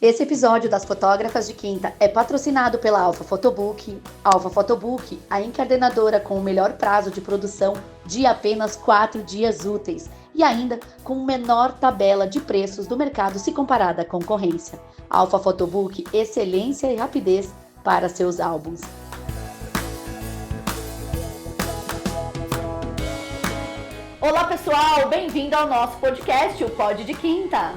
Esse episódio das Fotógrafas de Quinta é patrocinado pela Alpha Photobook. Alpha Photobook, a encadernadora com o melhor prazo de produção de apenas 4 dias úteis e ainda com menor tabela de preços do mercado se comparada à concorrência. Alpha Photobook, excelência e rapidez para seus álbuns. Olá pessoal, bem-vindo ao nosso podcast, o Pod de Quinta.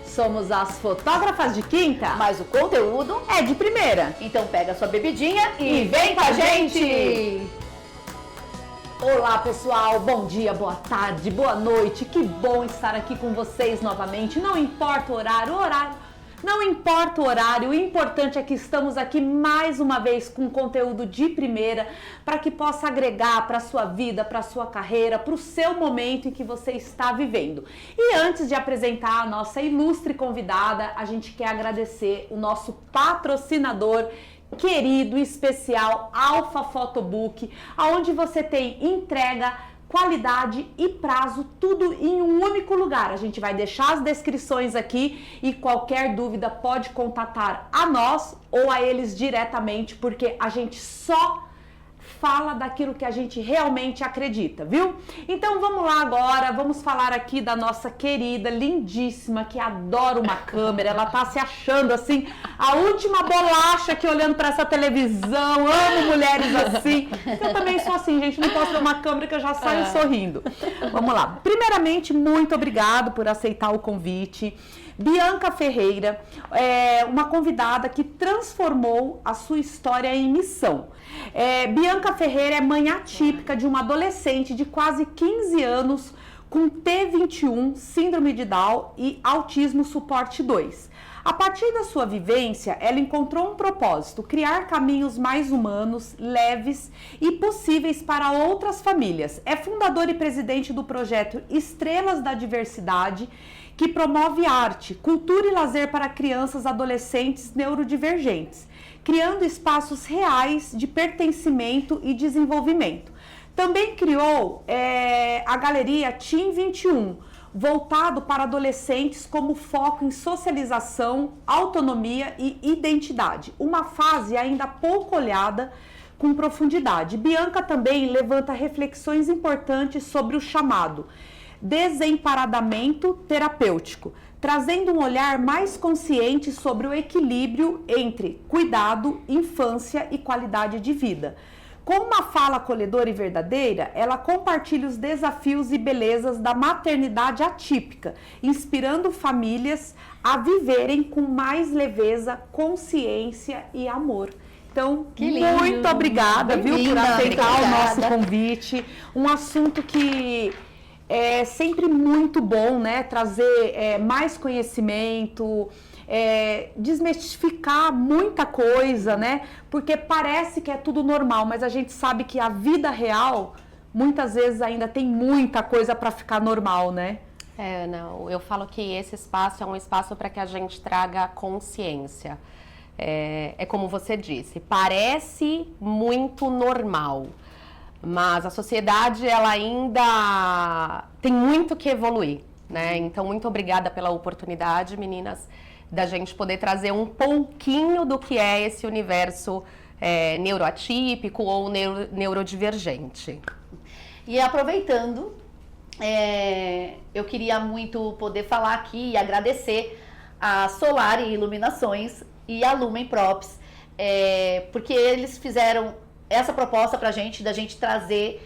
Somos as Fotógrafas de Quinta, Mas o conteúdo é de primeira. Então pega sua bebidinha e vem com a gente! Olá pessoal, bom dia, boa tarde, boa noite, que bom estar aqui com vocês novamente. Não importa o horário, não importa o horário, o importante é que estamos aqui mais uma vez com conteúdo de primeira para que possa agregar para a sua vida, para a sua carreira, para o seu momento em que você está vivendo. E antes de apresentar a nossa ilustre convidada, a gente quer agradecer o nosso patrocinador querido e especial, Alpha Photobook, onde você tem entrega, qualidade e prazo, tudo em um único lugar. A gente vai deixar as descrições aqui e qualquer dúvida pode contatar a nós ou a eles diretamente, porque a gente só fala daquilo que a gente realmente acredita, viu? Então vamos lá agora, vamos falar aqui da nossa querida, lindíssima, que adora uma câmera, ela tá se achando assim, a última bolacha aqui olhando para essa televisão, amo mulheres assim, eu também sou assim, gente, não posso ver uma câmera que eu já saio sorrindo. Vamos lá, primeiramente, muito obrigado por aceitar o convite. Bianca Ferreira é uma convidada que transformou a sua história em missão. Bianca Ferreira é mãe atípica de uma adolescente de quase 15 anos com T21, síndrome de Down e autismo suporte 2. A partir da sua vivência, ela encontrou um propósito: criar caminhos mais humanos, leves e possíveis para outras famílias. É fundadora e presidente do projeto Estrelas da Diversidade, que promove arte, cultura e lazer para crianças e adolescentes neurodivergentes, criando espaços reais de pertencimento e desenvolvimento. Também criou a galeria Team 21, voltado para adolescentes como foco em socialização, autonomia e identidade, uma fase ainda pouco olhada com profundidade. Bianca também levanta reflexões importantes sobre o chamado desemparadamento terapêutico, trazendo um olhar mais consciente sobre o equilíbrio entre cuidado, infância e qualidade de vida. Com uma fala acolhedora e verdadeira, ela compartilha os desafios e belezas da maternidade atípica, inspirando famílias a viverem com mais leveza, consciência e amor. Então, muito obrigada, viu, por aceitar o nosso convite. Um assunto que é sempre muito bom, né? Trazer mais conhecimento, desmistificar muita coisa, né? Porque parece que é tudo normal, mas a gente sabe que a vida real muitas vezes ainda tem muita coisa para ficar normal, né? Não, eu falo que esse espaço é um espaço para que a gente traga consciência. É como você disse, parece muito normal, mas a sociedade ela ainda tem muito que evoluir, né? Então, muito obrigada pela oportunidade, meninas, da gente poder trazer um pouquinho do que é esse universo neuroatípico ou neurodivergente. E aproveitando, eu queria muito poder falar aqui e agradecer a Solar e Iluminações e a Lumen Props, porque eles fizeram essa proposta pra gente, da gente trazer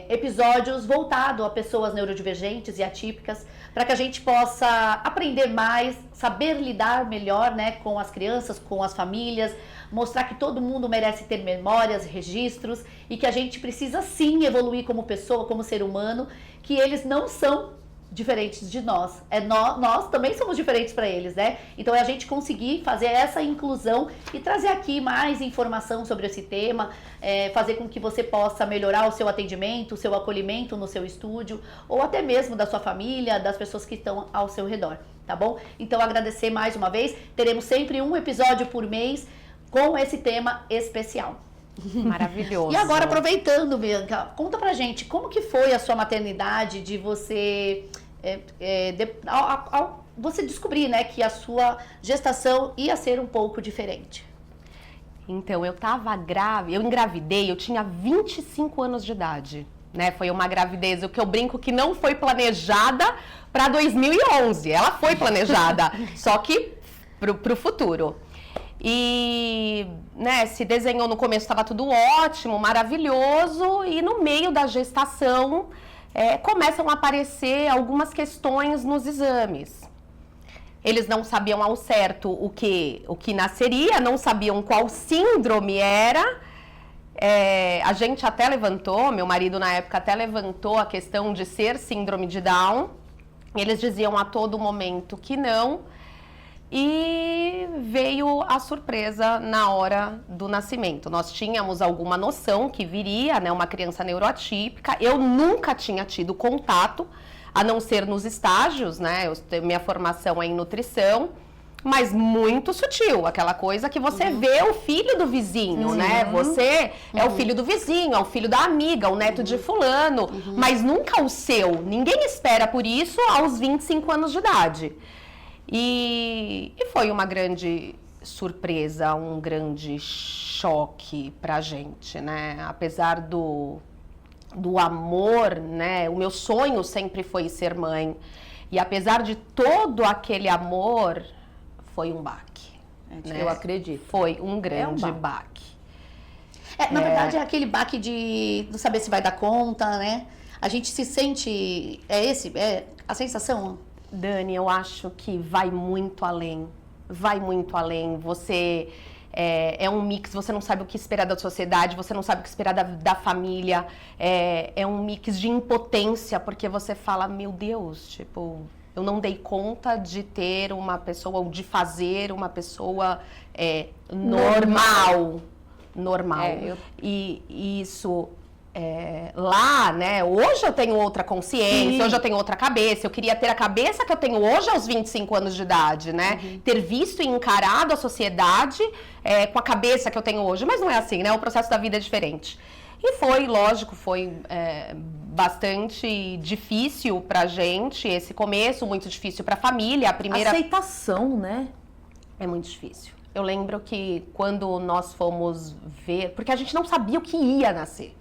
episódios voltados a pessoas neurodivergentes e atípicas, para que a gente possa aprender mais, saber lidar melhor, né, com as crianças, com as famílias, mostrar que todo mundo merece ter memórias, registros, e que a gente precisa sim evoluir como pessoa, como ser humano, que eles não são diferentes de nós, nós também somos diferentes para eles, né? Então é a gente conseguir fazer essa inclusão e trazer aqui mais informação sobre esse tema, fazer com que você possa melhorar o seu atendimento, o seu acolhimento no seu estúdio, ou até mesmo da sua família, das pessoas que estão ao seu redor, tá bom? Então agradecer mais uma vez, teremos sempre um episódio por mês com esse tema especial. Maravilhoso. E agora, aproveitando, Bianca, conta pra gente como que foi a sua maternidade, de você ao você descobrir, né, que a sua gestação ia ser um pouco diferente? Então, eu tava grávida, eu engravidei, eu tinha 25 anos de idade, né? Foi uma gravidez, o que eu brinco que não foi planejada para 2011, ela foi planejada, só que pro futuro. E, né, se desenhou no começo, estava tudo ótimo, maravilhoso, e no meio da gestação começam a aparecer algumas questões nos exames. Eles não sabiam ao certo o que nasceria, não sabiam qual síndrome era. A gente até levantou, meu marido na época até levantou a questão de ser síndrome de Down. Eles diziam a todo momento que não. E veio a surpresa na hora do nascimento. Nós tínhamos alguma noção que viria, né, uma criança neuroatípica. Eu nunca tinha tido contato, a não ser nos estágios, né? Minha formação é em nutrição, mas muito sutil, aquela coisa que você vê o filho do vizinho, né? Você é o filho do vizinho, é o filho da amiga, o neto de fulano, mas nunca o seu. Ninguém espera por isso aos 25 anos de idade. E foi uma grande surpresa, um grande choque pra gente, né? Apesar do amor, né? O meu sonho sempre foi ser mãe. E apesar de todo aquele amor, foi um baque. Né? Eu acredito. Foi um grande baque. Na verdade, é aquele baque de não saber se vai dar conta, né? A gente se sente... É a sensação? Dani, eu acho que vai muito além. Vai muito além. Você... É um mix, você não sabe o que esperar da sociedade, você não sabe o que esperar da família. É um mix de impotência, porque você fala, meu Deus, tipo, eu não dei conta de ter uma pessoa, ou de fazer uma pessoa normal. E isso... lá, né, hoje eu tenho outra consciência, hoje eu tenho outra cabeça, eu queria ter a cabeça que eu tenho hoje aos 25 anos de idade, né, ter visto e encarado a sociedade com a cabeça que eu tenho hoje, mas não é assim, né, o processo da vida é diferente. E foi, lógico, bastante difícil pra gente esse começo, muito difícil pra família, a primeira... Aceitação, né? É muito difícil. Eu lembro que quando nós fomos ver, porque a gente não sabia o que ia nascer.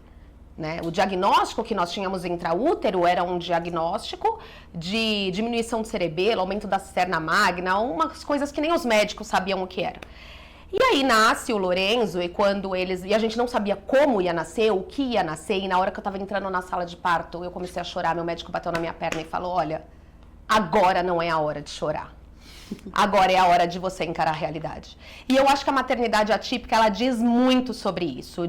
Né? O diagnóstico que nós tínhamos intraútero era um diagnóstico de diminuição do cerebelo, aumento da cisterna magna, umas coisas que nem os médicos sabiam o que era. E aí nasce o Lorenzo, e a gente não sabia como ia nascer, o que ia nascer, e na hora que eu tava entrando na sala de parto, eu comecei a chorar, meu médico bateu na minha perna e falou, olha, agora não é a hora de chorar. Agora é a hora de você encarar a realidade. E eu acho que a maternidade atípica, ela diz muito sobre isso,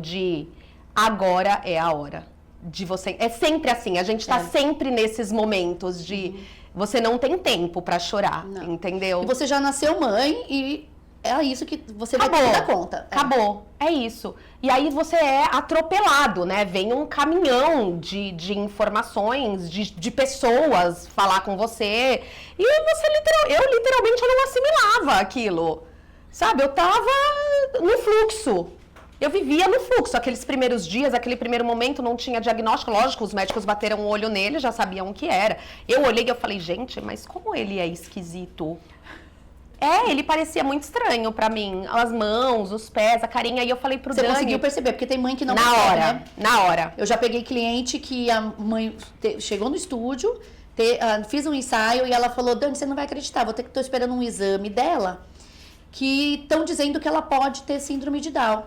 agora é a hora de você... É sempre assim, a gente tá sempre nesses momentos de... Você não tem tempo pra chorar, entendeu? E você já nasceu mãe e é isso que você vai ter que dar conta. Acabou, é isso. E aí você é atropelado, né? Vem um caminhão de informações, de pessoas falar com você. E eu literalmente não assimilava aquilo. Sabe, eu tava no fluxo. Eu vivia no fluxo, aqueles primeiros dias, aquele primeiro momento não tinha diagnóstico, lógico, os médicos bateram o olho nele, já sabiam o que era. Eu olhei e eu falei, gente, mas como ele é esquisito. Ele parecia muito estranho pra mim, as mãos, os pés, a carinha, e eu falei pro Dani... Você conseguiu perceber, porque tem mãe que não percebe, né? Na hora. Eu já peguei cliente que a mãe chegou no estúdio, fiz um ensaio e ela falou, Dani, você não vai acreditar, tô esperando um exame dela, que estão dizendo que ela pode ter síndrome de Down.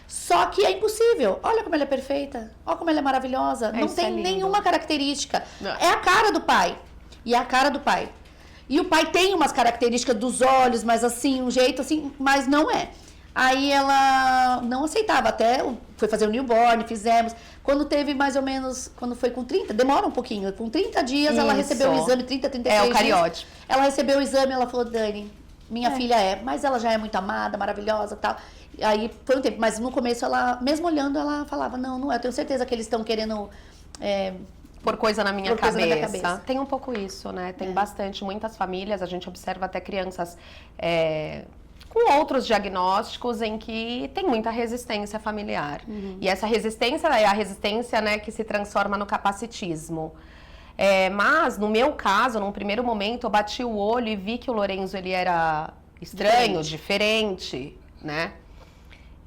Só que é impossível. Olha como ela é perfeita. Olha como ela é maravilhosa. Não tem nenhuma característica. É a cara do pai. E é a cara do pai. E o pai tem umas características dos olhos, mas assim, um jeito assim, mas não é. Aí ela não aceitava. Até foi fazer o newborn, fizemos. Quando teve mais ou menos, quando foi com 30, demora um pouquinho. Com 30 dias ela recebeu o exame, 33 dias. É o cariótipo. Ela recebeu o exame, ela falou, Dani, minha filha mas ela já é muito amada, maravilhosa e tal. Aí foi um tempo, mas no começo ela, mesmo olhando, ela falava, não é, eu tenho certeza que eles estão querendo... Por coisa na minha cabeça. Tem um pouco isso, né? Tem bastante, muitas famílias, a gente observa até crianças com outros diagnósticos em que tem muita resistência familiar. E essa resistência é a resistência, né, que se transforma no capacitismo. Mas, no meu caso, num primeiro momento, eu bati o olho e vi que o Lorenzo, ele era estranho, diferente, né?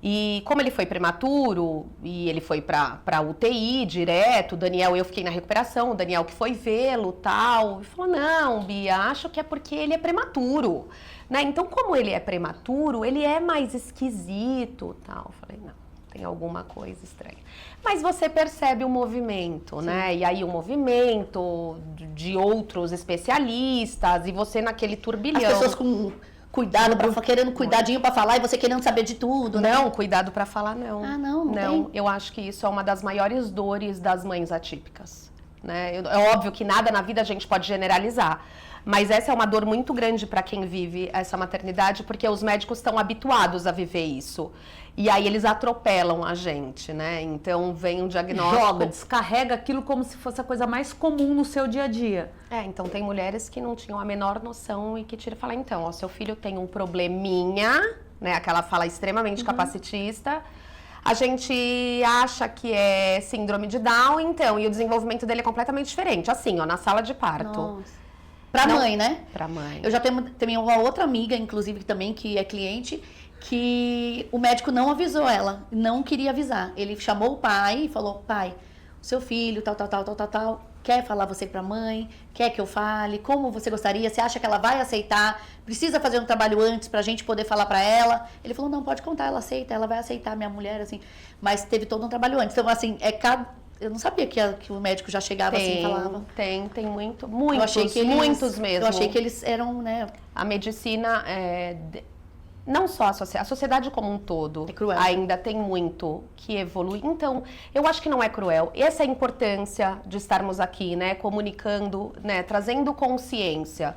E como ele foi prematuro, e ele foi pra UTI direto, o Daniel, eu fiquei na recuperação, o Daniel que foi vê-lo, tal, e falou, não, Bia, acho que é porque ele é prematuro, né? Então, como ele é prematuro, ele é mais esquisito, tal. Eu falei, não, tem alguma coisa estranha. Mas você percebe o movimento, né? E aí o movimento de outros especialistas, e você naquele turbilhão. As pessoas com cuidado, querendo cuidadinho pra falar e você querendo saber de tudo, né? Não, cuidado pra falar, não. Ah, não tem. Eu acho que isso é uma das maiores dores das mães atípicas, né? É óbvio que nada na vida a gente pode generalizar, mas essa é uma dor muito grande para quem vive essa maternidade, porque os médicos estão habituados a viver isso. E aí eles atropelam a gente, né? Então vem um diagnóstico... Descarrega aquilo como se fosse a coisa mais comum no seu dia a dia. Então tem mulheres que não tinham a menor noção e que tiram e falam, então, ó, seu filho tem um probleminha, né? Aquela fala extremamente capacitista. A gente acha que é síndrome de Down, então, e o desenvolvimento dele é completamente diferente. Assim, ó, na sala de parto. Nossa. Pra mãe, né? Pra mãe. Eu já tenho também uma outra amiga, inclusive, também, que é cliente, que o médico não avisou ela, não queria avisar. Ele chamou o pai e falou, pai, o seu filho, tal, quer falar você pra mãe? Quer que eu fale? Como você gostaria? Você acha que ela vai aceitar? Precisa fazer um trabalho antes pra gente poder falar pra ela? Ele falou, não, pode contar, ela aceita, ela vai aceitar, minha mulher, assim. Mas teve todo um trabalho antes. Então, assim, eu não sabia que o médico já chegava assim e falava. Tem muitos mesmo. Eu achei que eles eram, né? A medicina, não só a sociedade como um todo, é cruel. Ainda tem muito que evoluir. Então, eu acho que não é cruel. Essa é a importância de estarmos aqui, né? Comunicando, né? Trazendo consciência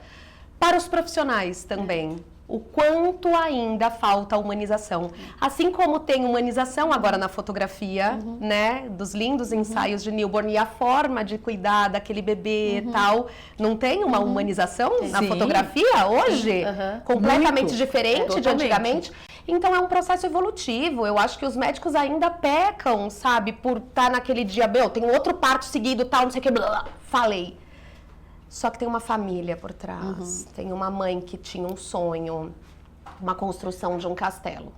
para os profissionais também. O quanto ainda falta humanização. Assim como tem humanização agora na fotografia, né? Dos lindos ensaios de newborn e a forma de cuidar daquele bebê e tal. Não tem uma humanização na fotografia hoje? Completamente Muito. diferente de antigamente. Então é um processo evolutivo. Eu acho que os médicos ainda pecam, sabe? Por estar naquele dia, tem outro parto seguido, tal, não sei o que, blá, falei. Só que tem uma família por trás, tem uma mãe que tinha um sonho, uma construção de um castelo.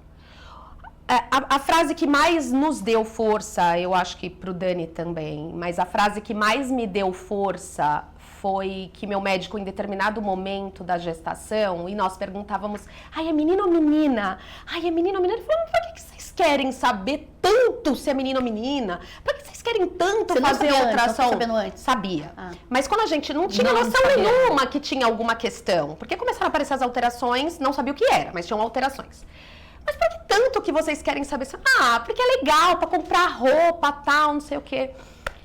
A frase que mais nos deu força, eu acho que pro Dani também, mas a frase que mais me deu força foi que meu médico, em determinado momento da gestação, e nós perguntávamos, ai, é menino ou menina? Ai, é menino ou menina? Ele falou, por que vocês querem saber tanto se é menino ou menina? Por que vocês querem tanto fazer ultrassom? Sabendo antes? Sabia. Mas quando a gente não tinha noção nenhuma que tinha alguma questão, porque começaram a aparecer as alterações, não sabia o que era, mas tinham alterações. Mas por que tanto que vocês querem saber? Porque é legal, pra comprar roupa, tal, não sei o quê.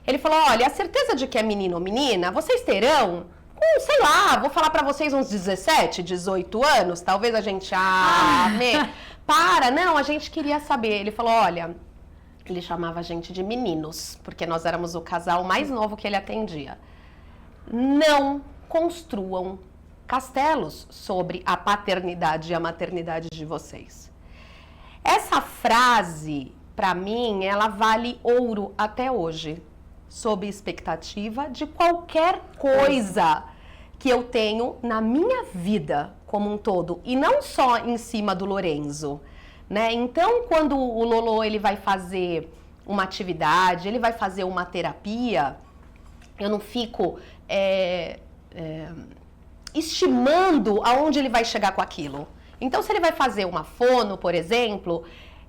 Ele falou, olha, a certeza de que é menino ou menina, vocês terão, sei lá, vou falar pra vocês uns 17, 18 anos, talvez a gente, não, a gente queria saber. Ele falou, olha, ele chamava a gente de meninos, porque nós éramos o casal mais novo que ele atendia. Não construam castelos sobre a paternidade e a maternidade de vocês. Essa frase, pra mim, ela vale ouro até hoje. Sob expectativa de qualquer coisa que eu tenho na minha vida como um todo. E não só em cima do Lorenzo, né? Então, quando o Lolo ele vai fazer uma atividade, ele vai fazer uma terapia, eu não fico estimando aonde ele vai chegar com aquilo. Então, se ele vai fazer uma fono, por exemplo,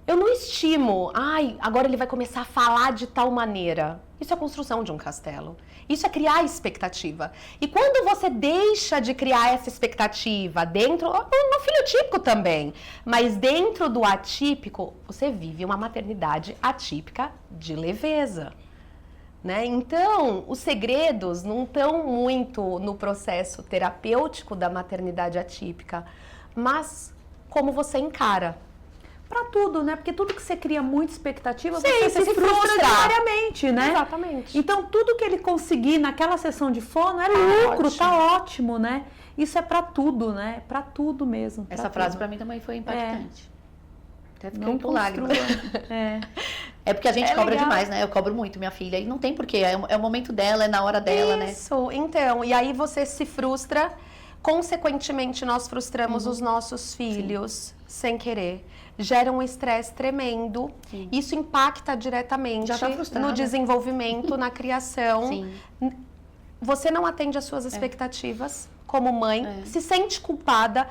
eu não estimo, agora ele vai começar a falar de tal maneira. Isso é a construção de um castelo. Isso é criar expectativa. E quando você deixa de criar essa expectativa dentro, no filho típico também, mas dentro do atípico, você vive uma maternidade atípica de leveza. Né? Então, os segredos não estão muito no processo terapêutico da maternidade atípica, mas como você encara. Pra tudo, né? Porque tudo que você cria muita expectativa, Sim, você se frustra diariamente, né? Exatamente. Então, tudo que ele conseguir naquela sessão de fono é lucro, tá ótimo, né? Isso é pra tudo, né? Pra tudo mesmo. Essa frase pra mim também foi impactante. Até fiquei Não com lágrimas. É porque a gente É cobra legal. demais, né? Eu cobro muito minha filha. E não tem porquê. É o momento dela, é na hora dela, né? Isso, então, e aí você se frustra, consequentemente nós frustramos os nossos filhos sem querer. Gera um estresse tremendo, isso impacta diretamente Já tá frustrada. no desenvolvimento, na criação. Sim. Você não atende às suas expectativas como mãe, É. se sente culpada,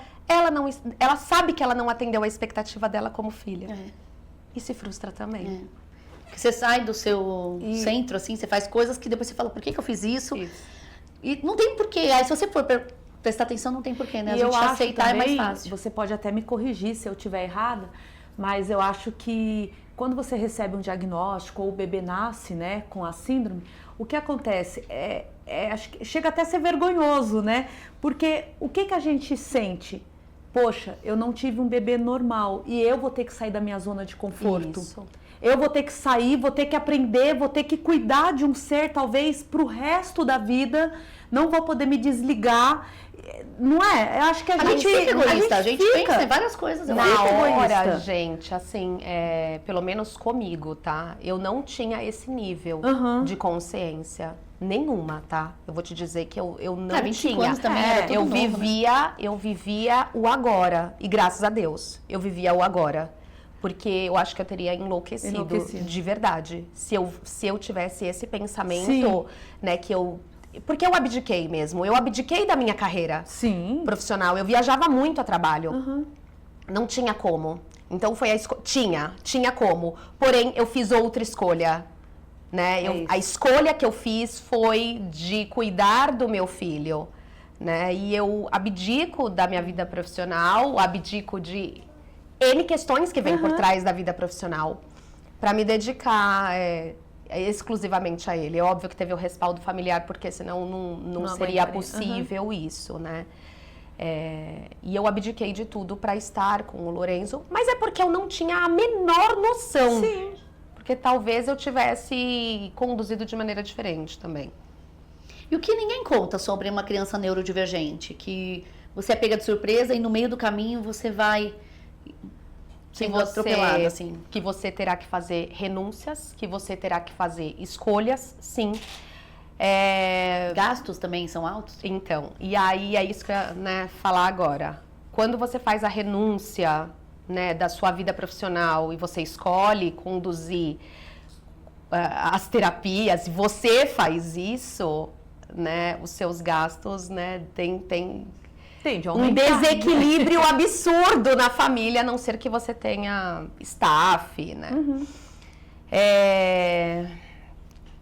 ela sabe que ela não atendeu a expectativa dela como filha. É. E se frustra também. Porque você sai do seu E- centro, assim, você faz coisas que depois você fala, por que eu fiz isso? Isso. E não tem porquê. Aí se você for prestar atenção, não tem porquê, né? A E eu gente acho aceitar também, é mais fácil. você pode até me corrigir se eu estiver errada, mas eu acho que quando você recebe um diagnóstico ou o bebê nasce, né, com a síndrome, o que acontece acho que chega até a ser vergonhoso, né? Porque o que a gente sente? Poxa, eu não tive um bebê normal e eu vou ter que sair da minha zona de conforto. Isso. Eu vou ter que sair, vou ter que aprender, vou ter que cuidar de um ser, talvez, pro resto da vida. Não vou poder me desligar. Não é? Eu acho que a A gente fica egoísta, a gente fica. pensa em várias coisas. Eu Na acho. hora, egoísta. gente, assim, pelo menos comigo, tá? Eu não tinha esse nível Aham. de consciência. Nenhuma, tá? Eu vou te dizer que eu não 25 tinha. anos também era tudo eu novo, né? vivia o agora. E graças a Deus, eu vivia o agora. Porque eu acho que eu teria enlouquecido. De verdade. Se eu tivesse esse pensamento, Sim. né, que eu... Porque eu abdiquei mesmo. Eu abdiquei da minha carreira Sim. profissional. Eu viajava muito a trabalho. Não tinha como. Então foi tinha como. Porém, eu fiz outra escolha, né? isso. A escolha que eu fiz foi de cuidar do meu filho, né? E eu abdico da minha vida profissional, abdico de N questões que vêm por trás da vida profissional para me dedicar exclusivamente a ele. É óbvio que teve o respaldo familiar, porque senão não seria aguentaria. possível isso, né? E eu abdiquei de tudo para estar com o Lorenzo, mas é porque eu não tinha a menor noção. Sim. Porque talvez eu tivesse conduzido de maneira diferente também. E o que ninguém conta sobre uma criança neurodivergente? Que você é pega de surpresa e no meio do caminho você vai sendo atropelado, assim. Que você terá que fazer renúncias, que você terá que fazer escolhas, sim. Gastos também são altos? Então, e aí é isso que eu ia falar agora. Quando você faz a renúncia, né, da sua vida profissional e você escolhe conduzir as terapias, e você faz isso, né, os seus gastos, né, tem De um aumentar. desequilíbrio absurdo na família, a não ser que você tenha staff, né?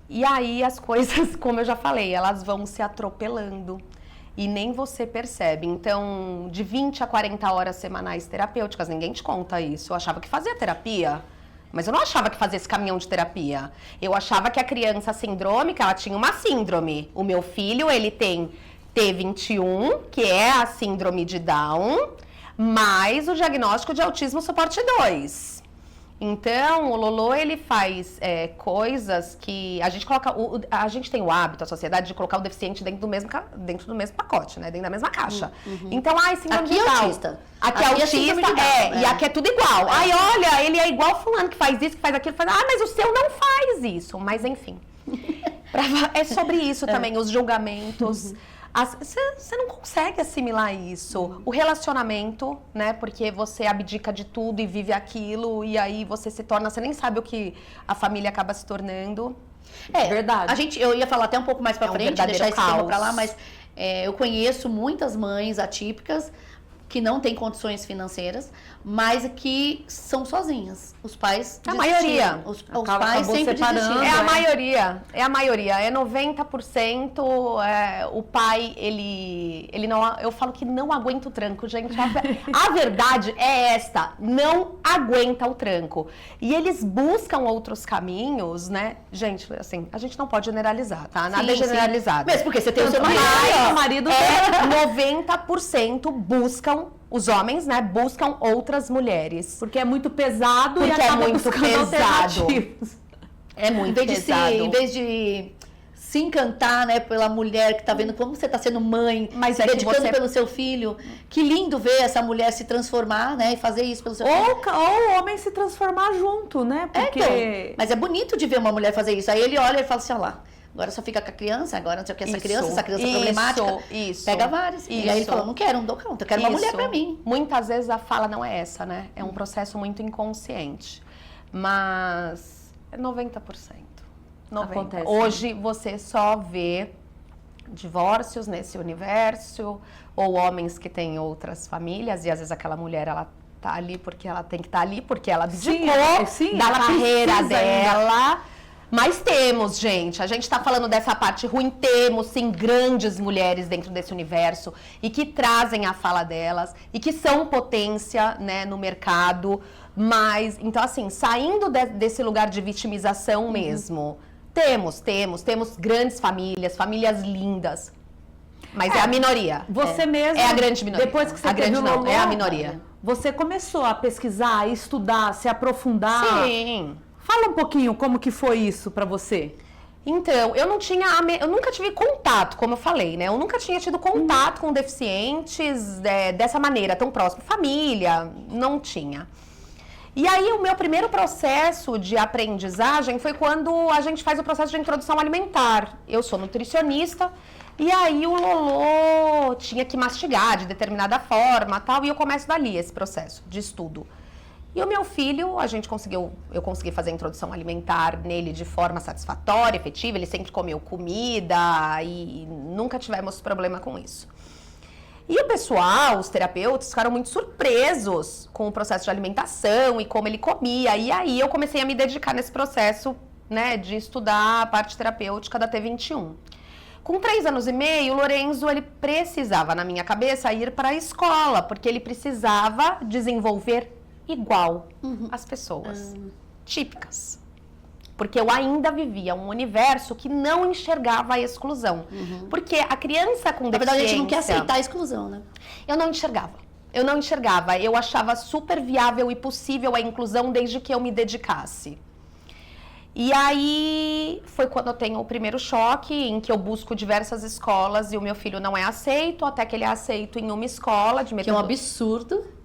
E aí as coisas, como eu já falei, elas vão se atropelando e nem você percebe. Então, de 20 a 40 horas semanais terapêuticas, ninguém te conta isso. Eu achava que fazia terapia, mas eu não achava que fazia esse caminhão de terapia. Eu achava que a criança sindrômica, ela tinha uma síndrome. O meu filho, ele tem T21, que é a síndrome de Down, mais o diagnóstico de autismo suporte 2. Então, o Lolo, ele faz coisas que a gente coloca... A gente tem o hábito, a sociedade, de colocar o deficiente dentro do mesmo pacote, né? Dentro da mesma caixa. Então, síndrome Aqui de é Down. autista. Aqui é Aqui é autista, síndrome de Down, e aqui é tudo igual. Aí, olha, ele é igual fulano que faz isso, que faz aquilo, mas o seu não faz isso. Mas, enfim. É sobre isso também, os julgamentos. Você não consegue assimilar isso. O relacionamento, né? Porque você abdica de tudo e vive aquilo, e aí você se torna... Você nem sabe o que a família acaba se tornando. Verdade. Eu ia falar até um pouco mais pra É um frente, verdadeiro deixar esse tema pra lá, caos. mas eu conheço muitas mães atípicas que não têm condições financeiras, mas que são sozinhas. Os pais A desistiram. maioria. Os Acabou pais sempre separando. desistiram. É a maioria. É 90%. O pai, ele não... Eu falo que não aguenta o tranco, gente. A verdade é esta. Não aguenta o tranco. E eles buscam outros caminhos, né? Gente, assim, a gente não pode generalizar, tá? Nada é Sim, sim. generalizado. Mesmo porque você tem o seu marido. Mas o marido 90% buscam... Os homens, né, buscam outras mulheres. Porque é muito pesado Porque e acaba é muito buscando pesado. alternativas. É muito Em vez pesado. em vez de se encantar, né, pela mulher que tá vendo como você tá sendo mãe, Mas se é que dedicando você- pelo seu filho. Que lindo ver essa mulher se transformar, né, e fazer isso pelo seu filho. Ou o homem se transformar junto, né? Porque... Então, mas é bonito de ver uma mulher fazer isso. Aí ele olha e fala assim, ó lá, agora só fica com a criança, agora não sei o que, essa criança problemática. Isso. Pega vários. E aí ele fala, não quero, não dou conta, eu quero uma mulher pra mim. Muitas vezes a fala não é essa, né? É um processo muito inconsciente. Mas é 90%. 90%. Acontece. Hoje você só vê divórcios nesse universo, ou homens que têm outras famílias, e às vezes aquela mulher, ela tá ali porque ela tem que estar ali, porque ela abdicou da ela carreira precisa dela. Mas temos, gente, a gente tá falando dessa parte ruim, temos sim grandes mulheres dentro desse universo e que trazem a fala delas e que são potência, né, no mercado, mas, então assim, saindo desse lugar de vitimização mesmo, temos grandes famílias lindas, mas é a minoria. Você mesmo... É a grande minoria. Depois que você a grande teve o não, Lolo, é a minoria. Você começou a pesquisar, a estudar, se aprofundar. Sim. Fala um pouquinho como que foi isso pra você. Então, eu nunca tive contato, como eu falei, né? Eu nunca tinha tido contato com deficientes dessa maneira, tão próximo. Família, não tinha. E aí, o meu primeiro processo de aprendizagem foi quando a gente faz o processo de introdução alimentar. Eu sou nutricionista, e aí o Lolo tinha que mastigar de determinada forma, tal, e eu começo dali esse processo de estudo. E o meu filho, eu consegui fazer a introdução alimentar nele de forma satisfatória, efetiva, ele sempre comeu comida e nunca tivemos problema com isso. E o pessoal, os terapeutas, ficaram muito surpresos com o processo de alimentação e como ele comia. E aí eu comecei a me dedicar nesse processo, né, de estudar a parte terapêutica da T21. Com 3 anos e meio, o Lorenzo, ele precisava, na minha cabeça, ir para a escola, porque ele precisava desenvolver igual as pessoas típicas. Porque eu ainda vivia um universo que não enxergava a exclusão. Porque a criança com deficiência... Na verdade, a gente não quer aceitar a exclusão, né? Eu não enxergava. Eu achava super viável e possível a inclusão desde que eu me dedicasse. E aí foi quando eu tenho o primeiro choque, em que eu busco diversas escolas e o meu filho não é aceito, até que ele é aceito em uma escola de Que é um absurdo.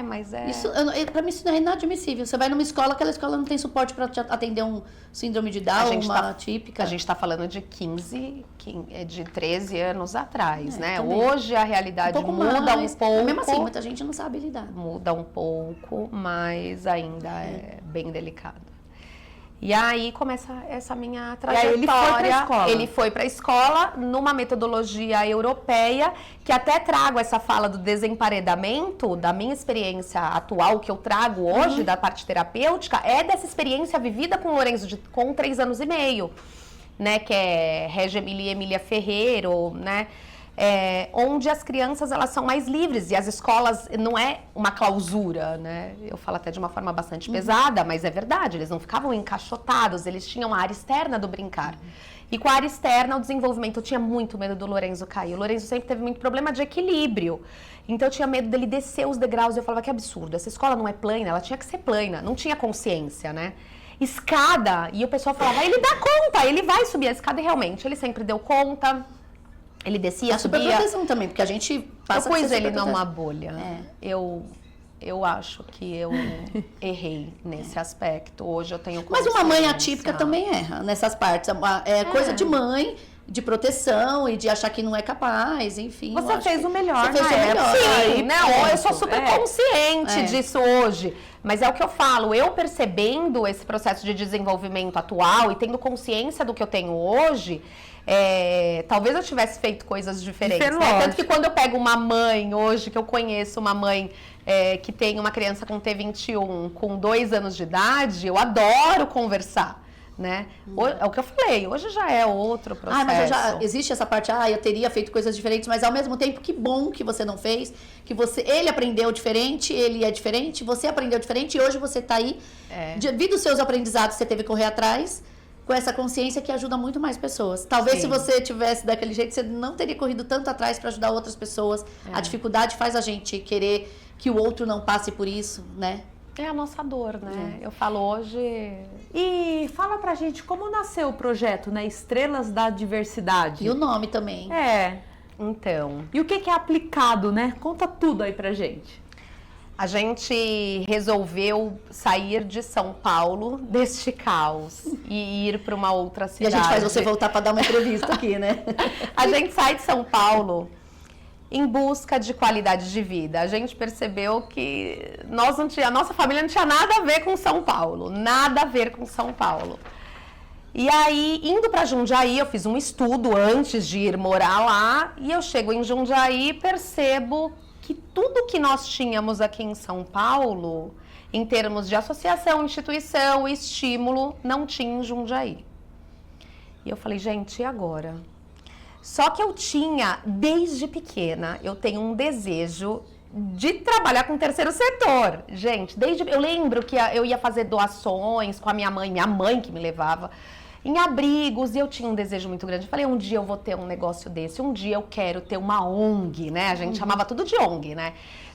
Mas é... Isso, pra mim isso não é inadmissível. Você vai numa escola, aquela escola não tem suporte para te atender um síndrome de Down, uma típica. A gente tá falando de 13 anos atrás, né? Também. Hoje a realidade muda um pouco. Mesmo assim, muita gente não sabe lidar. Muda um pouco, mas ainda é bem delicado. E aí começa essa minha trajetória. E aí ele foi pra escola. Ele foi pra escola numa metodologia europeia, que até trago essa fala do desemparedamento, da minha experiência atual, que eu trago hoje, da parte terapêutica, é dessa experiência vivida com o Lorenzo com 3 anos e meio, né? Que é Regia Emília Ferreiro, né? Onde as crianças elas são mais livres e as escolas não é uma clausura, né? Eu falo até de uma forma bastante pesada, mas é verdade, eles não ficavam encaixotados, eles tinham a área externa do brincar. E com a área externa, o desenvolvimento, eu tinha muito medo do Lorenzo cair. O Lorenzo sempre teve muito problema de equilíbrio. Então eu tinha medo dele descer os degraus e eu falava que absurdo, essa escola não é plana, ela tinha que ser plana, não tinha consciência, né? Escada, e o pessoal falava, ele dá conta, ele vai subir a escada e realmente, ele sempre deu conta. Ele descia, a subia. superproteção também, porque a gente passa Eu pus a ele superproteção. numa bolha. Eu acho que eu errei nesse aspecto. Hoje eu tenho Mas uma mãe consciência. atípica também erra nessas partes. É coisa de mãe, de proteção e de achar que não é capaz, enfim. Você fez o melhor, Você fez o melhor. Sim, não, eu sou super É. consciente disso hoje. Mas é o que eu falo, eu percebendo esse processo de desenvolvimento atual e tendo consciência do que eu tenho hoje, talvez eu tivesse feito coisas diferentes. Né? Tanto que quando eu pego uma mãe hoje, que eu conheço uma mãe que tem uma criança com T21 com 2 anos de idade, eu adoro conversar. Né? É o que eu falei, hoje já é outro processo. Mas existe essa parte, eu teria feito coisas diferentes, mas ao mesmo tempo, que bom que você não fez, que ele aprendeu diferente, ele é diferente, você aprendeu diferente e hoje você tá aí, devido aos seus aprendizados, você teve que correr atrás, com essa consciência que ajuda muito mais pessoas. Talvez se você tivesse daquele jeito, você não teria corrido tanto atrás para ajudar outras pessoas. A dificuldade faz a gente querer que o outro não passe por isso, né? É a nossa dor, né? Eu falo hoje... E fala pra gente como nasceu o projeto, né? Estrelas da Diversidade. E o nome também. Então, E o que é aplicado, né? Conta tudo aí pra gente. a gente resolveu sair de São Paulo deste caos e ir para uma outra E a cidade. gente faz você voltar para dar uma entrevista aqui, né? A gente sai de São Paulo em busca de qualidade de vida. A gente percebeu que a nossa família não tinha nada a ver com São Paulo, nada a ver com São Paulo. E aí, indo para Jundiaí, eu fiz um estudo antes de ir morar lá, e eu chego em Jundiaí e percebo que tudo que nós tínhamos aqui em São Paulo, em termos de associação, instituição, estímulo, não tinha em Jundiaí. E eu falei, gente, e agora? Só que eu tinha, desde pequena, eu tenho um desejo de trabalhar com o terceiro setor. Gente, eu lembro que eu ia fazer doações com a minha mãe que me levava em abrigos, e eu tinha um desejo muito grande. Eu falei, um dia eu vou ter um negócio desse, um dia eu quero ter uma ONG, né? A gente chamava tudo de ONG, né?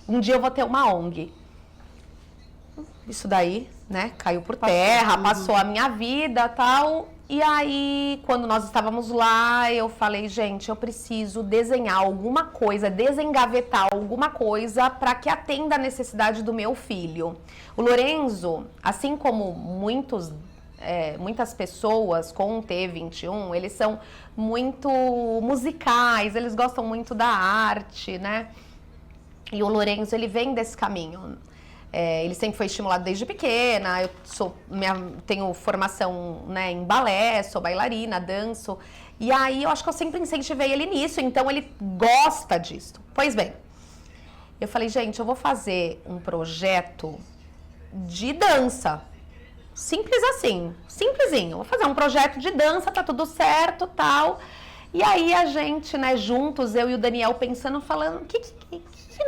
Um dia eu vou ter uma ONG. Isso daí, né, caiu por terra, passou a minha vida, tal. E aí, quando nós estávamos lá, eu falei, gente, eu preciso desenhar alguma coisa, desengavetar alguma coisa para que atenda a necessidade do meu filho. O Lorenzo, assim como muitas pessoas com T21, eles são muito musicais, eles gostam muito da arte, né? E o Lorenzo, ele vem desse caminho. Ele sempre foi estimulado desde pequena, tenho formação, né, em balé, sou bailarina, danço. E aí eu acho que eu sempre incentivei ele nisso, então ele gosta disso. Pois bem, eu falei, gente, eu vou fazer um projeto de dança. Simples assim, simplesinho. Vou fazer um projeto de dança, tá tudo certo, tal. E aí a gente, né, juntos, eu e o Daniel pensando, falando, que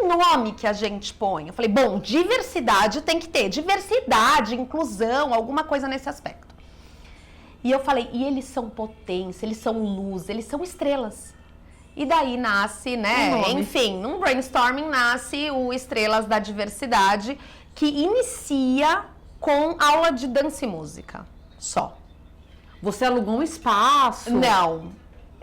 nome que a gente põe? Eu falei, bom, diversidade tem que ter, diversidade, inclusão, alguma coisa nesse aspecto. E eu falei, e eles são potência, eles são luz, eles são estrelas. E daí nasce, né, enfim, num brainstorming nasce o Estrelas da Diversidade, que inicia com aula de dança e música, só. Você alugou um espaço?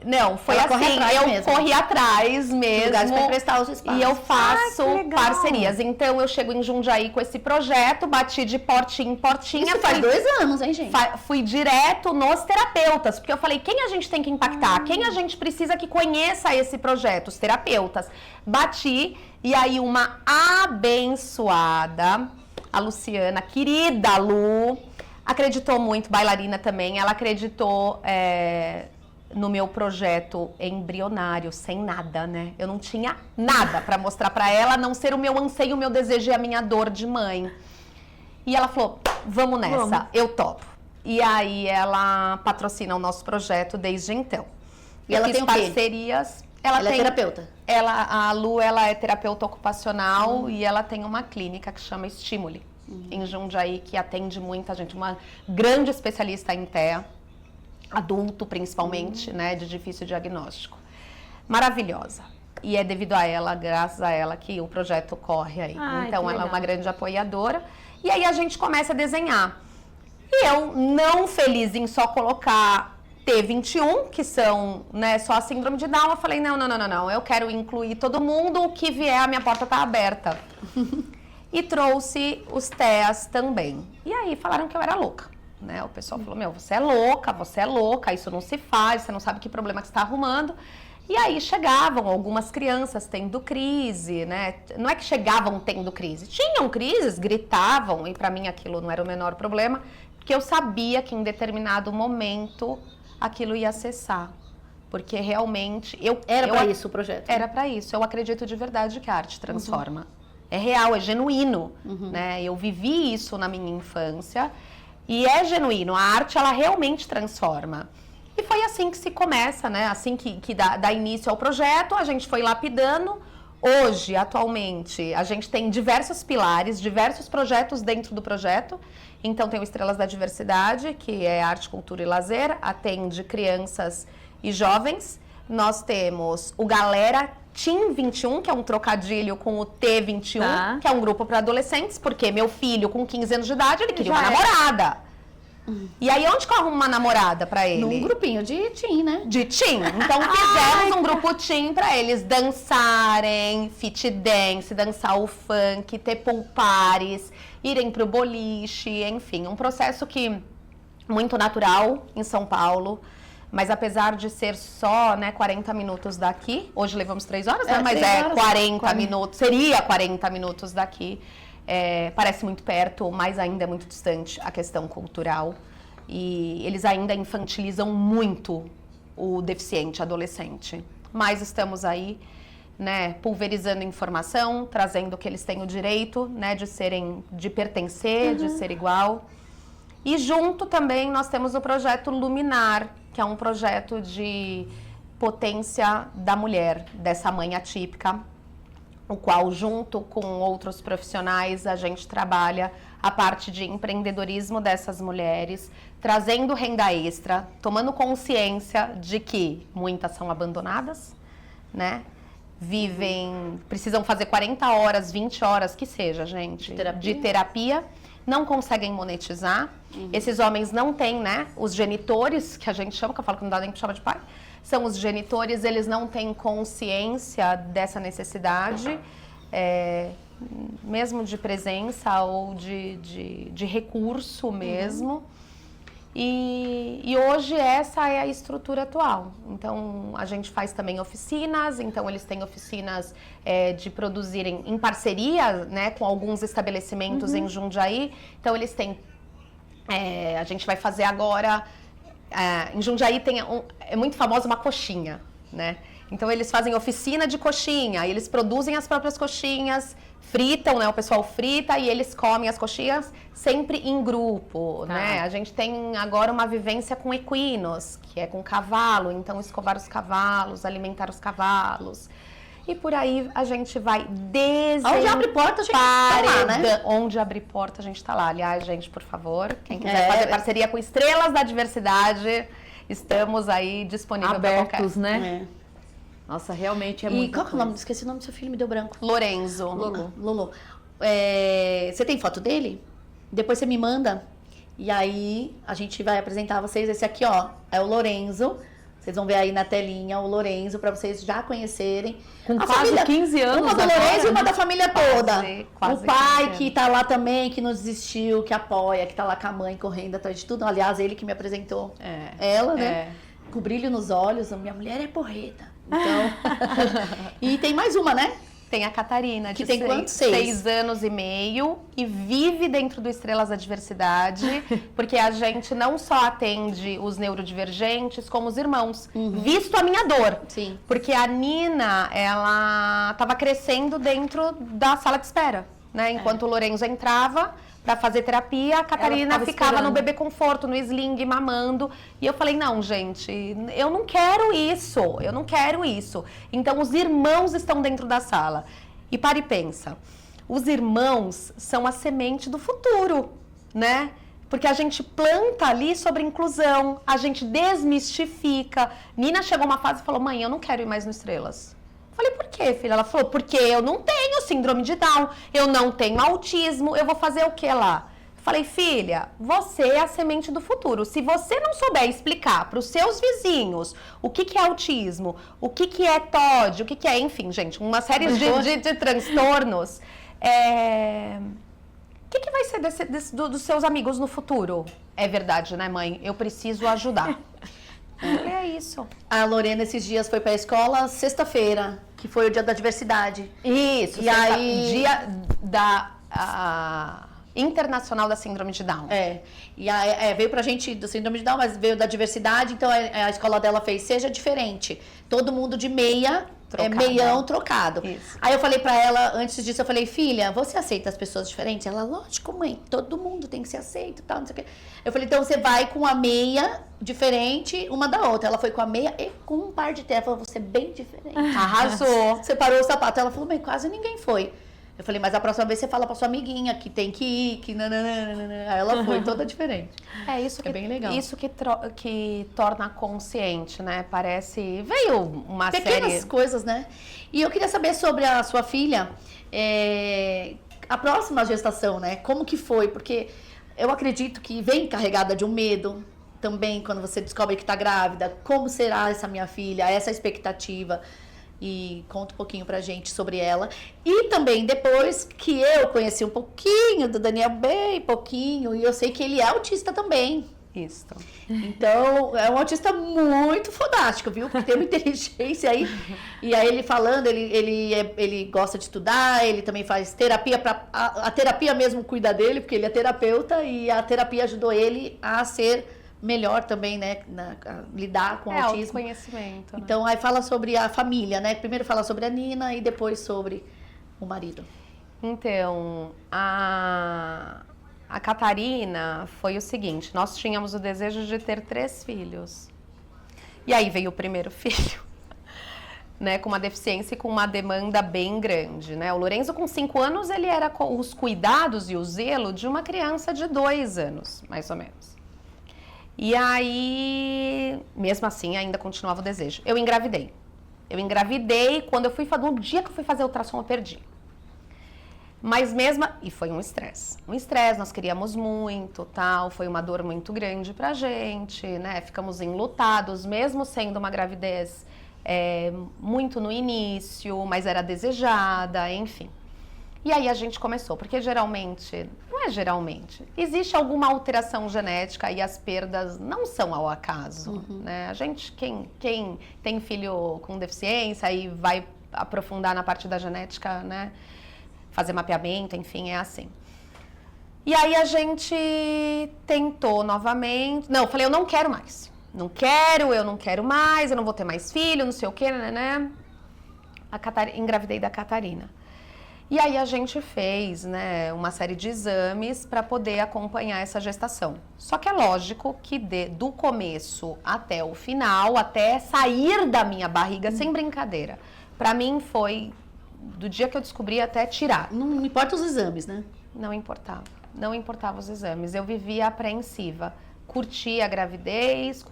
Não, foi Ela assim, corri atrás mesmo, lugares para prestar os espaços. e eu faço que legal. parcerias. Então eu chego em Jundiaí com esse projeto, bati de portinha em portinha. Isso faz 2 anos, hein, gente? Fui direto nos terapeutas, porque eu falei, quem a gente tem que impactar? Quem a gente precisa que conheça esse projeto? Os terapeutas. Bati, e aí uma abençoada, a Luciana, querida Lu, acreditou muito, bailarina também, ela acreditou no meu projeto embrionário, sem nada, né? Eu não tinha nada para mostrar para ela, a não ser o meu anseio, o meu desejo e a minha dor de mãe. E ela falou, vamos nessa, eu topo. E aí ela patrocina o nosso projeto desde então. E ela tem o quê? parcerias. Ela é terapeuta? A Lu, ela é terapeuta ocupacional e ela tem uma clínica que chama Estimule, em Jundiaí, que atende muita gente, uma grande especialista em TEA, adulto principalmente, né, de difícil diagnóstico. Maravilhosa. E é devido a ela, graças a ela, que o projeto corre aí. Então ela é uma grande apoiadora. E aí a gente começa a desenhar. E eu, não feliz em só colocar T21, que são, né, só a síndrome de Down, eu falei, não, eu quero incluir todo mundo, o que vier, a minha porta tá aberta. E trouxe os TEAs também. E aí falaram que eu era louca. Né? O pessoal falou, você é louca, isso não se faz, você não sabe que problema que você está arrumando. E aí chegavam algumas crianças tendo crise, né? Não é que chegavam tendo crise, tinham crises, gritavam, e para mim aquilo não era o menor problema, porque eu sabia que em determinado momento aquilo ia cessar. Porque realmente... Era para isso o projeto? Era para isso, eu acredito de verdade que a arte transforma. É real, é genuíno, né? Eu vivi isso na minha infância. E é genuíno, a arte, ela realmente transforma. E foi assim que se começa, né? Assim que dá início ao projeto, a gente foi lapidando. Hoje, atualmente, a gente tem diversos pilares, diversos projetos dentro do projeto. Então, tem o Estrelas da Diversidade, que é arte, cultura e lazer, atende crianças e jovens. nós temos o Galera Team 21, que é um trocadilho com o T21, Tá. que é um grupo para adolescentes, porque meu filho, com 15 anos de idade, ele queria Já uma é. namorada. E aí, onde que eu arrumo uma namorada para ele? Num grupinho de teen, né? De teen. Então, fizemos um grupo teen para eles dançarem, fit dance, dançar o funk, ter pool parties, irem pro boliche, enfim. Um processo que muito natural em São Paulo. Mas apesar de ser só, né, 40 minutos daqui, hoje levamos 3 horas, né? Mas 3 é horas, 40 minutos, seria 40 minutos daqui. Parece muito perto, mas ainda é muito distante a questão cultural. E eles ainda infantilizam muito o deficiente adolescente. Mas estamos aí, né, pulverizando informação, trazendo que eles têm o direito, né, de pertencer, de ser igual. E junto também nós temos o projeto Luminar, que é um projeto de potência da mulher, dessa mãe atípica, o qual, junto com outros profissionais, a gente trabalha a parte de empreendedorismo dessas mulheres, trazendo renda extra, tomando consciência de que muitas são abandonadas, né? Precisam fazer 40 horas, 20 horas, que seja, gente, de terapia, não conseguem monetizar. Esses homens não têm, né, os genitores, que a gente chama, que eu falo que não dá nem pra chamar de pai, são os genitores, eles não têm consciência dessa necessidade, mesmo de presença ou de recurso mesmo. E hoje essa é a estrutura atual. Então, a gente faz também oficinas, então eles têm oficinas de produzirem em parceria, né, com alguns estabelecimentos em Jundiaí. Então, eles têm... a gente vai fazer agora... em Jundiaí é muito famosa uma coxinha, né? Então, eles fazem oficina de coxinha, eles produzem as próprias coxinhas, fritam, né? O pessoal frita e eles comem as coxinhas sempre em grupo, né? A gente tem agora uma vivência com equinos, que é com cavalo, então escovar os cavalos, alimentar os cavalos. E por aí a gente vai Onde abre porta, a gente tá lá, né? Onde abre porta, a gente tá lá. Aliás, gente, por favor, quem quiser fazer parceria com Estrelas da Diversidade, estamos aí disponíveis para qualquer... Abertos, né? Nossa, realmente é muito. E qual que é o nome? Esqueci o nome do seu filho, me deu branco. Lorenzo. Lolo. Você tem foto dele? Depois você me manda. E aí a gente vai apresentar vocês. Esse aqui, ó, é o Lorenzo. Vocês vão ver aí na telinha o Lorenzo, pra vocês já conhecerem. Com a quase família, 15 anos uma do agora, Lorenzo e uma né? da família toda. Quase o pai 15 que tá lá também, que não desistiu, que apoia, que tá lá com a mãe correndo atrás de tudo. Aliás, ele que me apresentou ela, né? Com brilho nos olhos. A minha mulher é porreta. Então... E tem mais uma, né? Tem a Catarina, Que de tem quantos? 6 anos e meio, e vive dentro do Estrelas da Diversidade, porque a gente não só atende os neurodivergentes, como os irmãos, visto a minha dor. Sim. Porque a Nina, ela estava crescendo dentro da sala de espera, né? Enquanto o Lorenzo entrava para fazer terapia, a Catarina ficava no bebê conforto, no sling, mamando. E eu falei, não, gente, eu não quero isso, eu não quero isso. Então, os irmãos estão dentro da sala. E para e pensa, os irmãos são a semente do futuro, né? Porque a gente planta ali sobre inclusão, a gente desmistifica. Nina chegou uma fase e falou, mãe, eu não quero ir mais no Estrelas. Falei, por quê, filha? Ela falou, porque eu não tenho síndrome de Down, eu não tenho autismo, eu vou fazer o que lá? Falei, filha, você é a semente do futuro. Se você não souber explicar para os seus vizinhos o que é autismo, o que é TOD, o que é, enfim, gente, uma série de transtornos, o que vai ser dos seus amigos no futuro? É verdade, né, mãe? Eu preciso ajudar. É isso. A Lorena esses dias foi pra escola sexta-feira, que foi o dia da diversidade. Isso. E aí... Dia da Internacional da Síndrome de Down. E aí, veio pra gente do Síndrome de Down, mas veio da diversidade, então a escola dela fez Seja Diferente. Todo mundo de meia, meião trocado. Isso. Aí eu falei pra ela, antes disso, eu falei, filha, você aceita as pessoas diferentes? Ela, lógico, mãe, todo mundo tem que ser aceito, tal, não sei o quê. Eu falei, então você vai com a meia diferente uma da outra. Ela foi com a meia e com um par de tênis. Ela falou, você é bem diferente. Arrasou. Separou o sapato. Ela falou, mãe, quase ninguém foi. Eu falei, mas a próxima vez você fala pra sua amiguinha que tem que ir, que nananana. Aí ela foi toda diferente. É isso que É bem legal. Isso que torna consciente, né? Parece... Veio uma Pequenas série... coisas, né? E eu queria saber sobre a sua filha, a próxima gestação, né? Como que foi? Porque eu acredito que vem carregada de um medo também, quando você descobre que tá grávida. Como será essa minha filha? Essa expectativa. E conta um pouquinho pra gente sobre ela. E também, depois que eu conheci um pouquinho do Daniel, bem pouquinho, e eu sei que ele é autista também. Isso. Então, é um autista muito fodástico, viu? Que tem uma inteligência aí. E aí ele falando, ele gosta de estudar, ele também faz terapia, a terapia mesmo cuida dele, porque ele é terapeuta, e a terapia ajudou ele a ser melhor também, né? A lidar com o autismo. Autoconhecimento, né? Então, aí fala sobre a família, né? Primeiro fala sobre a Nina e depois sobre o marido. Então, a Catarina foi o seguinte, nós tínhamos o desejo de ter 3 filhos. E aí veio o primeiro filho, né, com uma deficiência e com uma demanda bem grande, né? O Lorenzo, com 5 anos, ele era com os cuidados e o zelo de uma criança de 2 anos, mais ou menos. E aí, mesmo assim, ainda continuava o desejo. Eu engravidei. Quando eu fui, no dia que eu fui fazer o ultrassom, eu perdi. Mas mesmo, e foi um estresse, nós queríamos muito, tal, foi uma dor muito grande pra gente, né, ficamos enlutados, mesmo sendo uma gravidez muito no início, mas era desejada, enfim. E aí a gente começou, porque geralmente, não é geralmente, existe alguma alteração genética e as perdas não são ao acaso, né, a gente, quem tem filho com deficiência e vai aprofundar na parte da genética, né, fazer mapeamento, enfim, é assim. E aí a gente tentou novamente. Não, eu falei, eu não quero mais. Eu não quero mais, eu não vou ter mais filho, não sei o quê, né? Engravidei da Catarina. E aí a gente fez, né, uma série de exames para poder acompanhar essa gestação. Só que é lógico que do começo até o final, até sair da minha barriga, sem brincadeira, para mim foi do dia que eu descobri até tirar. Não importa os exames, né? Não importava os exames. Eu vivia apreensiva. Curti a gravidez,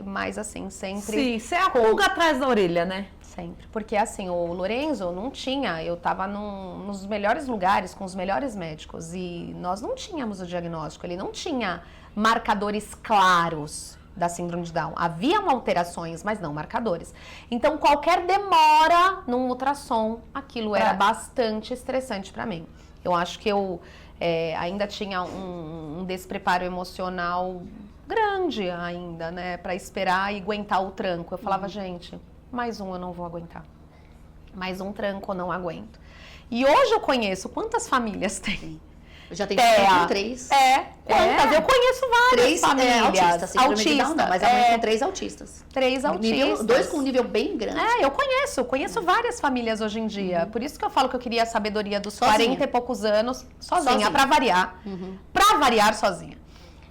mas assim, sempre... Sim, você é a pulga atrás da orelha, né? Sempre. Porque assim, o Lorenzo não tinha, eu tava nos melhores lugares, com os melhores médicos, e nós não tínhamos o diagnóstico, ele não tinha marcadores claros da síndrome de Down. Haviam alterações, mas não marcadores. Então, qualquer demora num ultrassom, aquilo era bastante estressante para mim. Eu acho que eu ainda tinha um despreparo emocional grande ainda, né? Para esperar e aguentar o tranco. Eu falava, gente, mais um eu não vou aguentar. Mais um tranco eu não aguento. E hoje eu conheço quantas famílias tem. Eu já tenho filho com 3. Quantas? Eu conheço várias 3 famílias. autistas. Não, mas a mãe com 3 autistas. 3 autistas. 2 com um nível bem grande. Eu conheço várias famílias hoje em dia. Por isso que eu falo que eu queria a sabedoria dos 40 e poucos anos, sozinha. Pra variar. Pra variar, sozinha.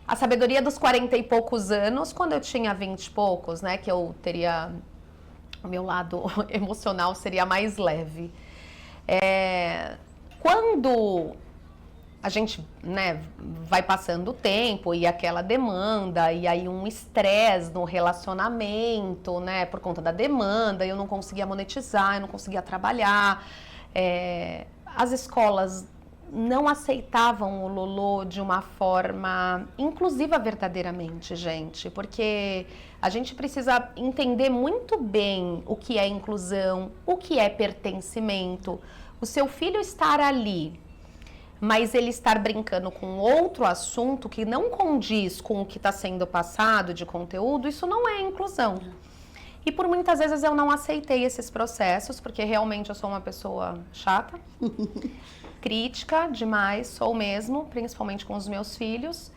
A sabedoria dos 40 e poucos anos, quando eu tinha 20 e poucos, né, que eu teria... O meu lado emocional seria mais leve. Quando a gente, né, vai passando o tempo e aquela demanda, e aí um estresse no relacionamento, né, por conta da demanda, eu não conseguia monetizar, eu não conseguia trabalhar. As escolas não aceitavam o Lolo de uma forma inclusiva verdadeiramente, gente, porque a gente precisa entender muito bem o que é inclusão, o que é pertencimento. O seu filho estar ali, mas ele estar brincando com outro assunto que não condiz com o que está sendo passado de conteúdo, isso não é inclusão. E por muitas vezes eu não aceitei esses processos, porque realmente eu sou uma pessoa chata, crítica demais, sou mesmo, principalmente com os meus filhos,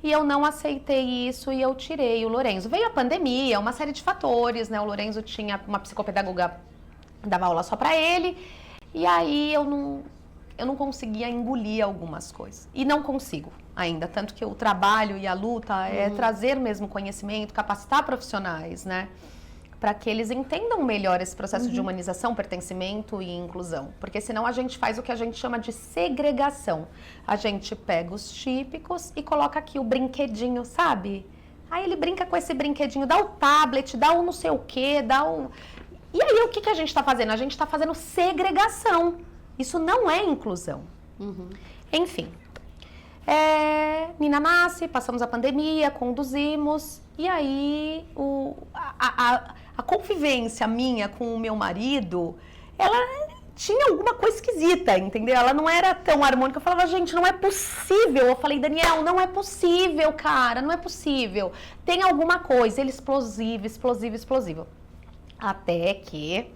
e eu não aceitei isso e eu tirei o Lorenzo. Veio a pandemia, uma série de fatores, né? O Lorenzo tinha uma psicopedagoga, dava aula só para ele, e aí eu não conseguia engolir algumas coisas. E não consigo ainda, tanto que o trabalho e a luta é trazer mesmo conhecimento, capacitar profissionais, né? para que eles entendam melhor esse processo de humanização, pertencimento e inclusão. Porque senão a gente faz o que a gente chama de segregação. A gente pega os típicos e coloca aqui o brinquedinho, sabe? Aí ele brinca com esse brinquedinho, dá o tablet, dá um não sei o quê, dá um... E aí o que a gente está fazendo? A gente está fazendo segregação. Isso não é inclusão. Enfim. Nina nasce, passamos a pandemia, conduzimos, e aí a convivência minha com o meu marido, ela tinha alguma coisa esquisita, entendeu? Ela não era tão harmônica. Eu falava, gente, não é possível. Eu falei, Daniel, não é possível, cara, não é possível. Tem alguma coisa, ele explosivo, explosivo, explosivo. Até que...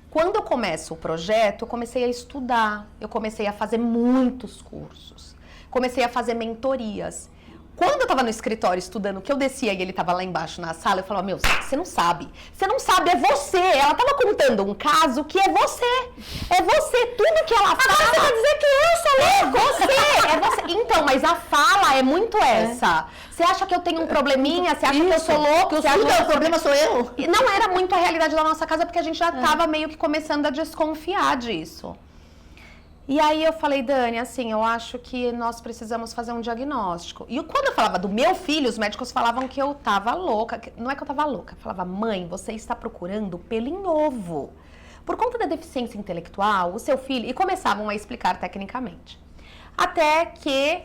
Quando eu começo o projeto, eu comecei a estudar, eu comecei a fazer muitos cursos, comecei a fazer mentorias. Quando eu estava no escritório estudando, que eu descia e ele estava lá embaixo na sala, eu falava, meu, você não sabe, é você. Ela estava contando um caso que é você, tudo que ela fala. Você vai dizer que eu sou louco, é você. Então, mas a fala é muito essa. Você acha que eu tenho um probleminha? Você acha que eu sou louco? Você acha que o problema sou eu? E não era muito a realidade da nossa casa, porque a gente já estava meio que começando a desconfiar disso. E aí eu falei, Dani, assim, eu acho que nós precisamos fazer um diagnóstico. E quando eu falava do meu filho, os médicos falavam que eu tava louca. Não é que eu tava louca, eu falava, mãe, você está procurando pelo em ovo. Por conta da deficiência intelectual, o seu filho... E começavam a explicar tecnicamente. Até que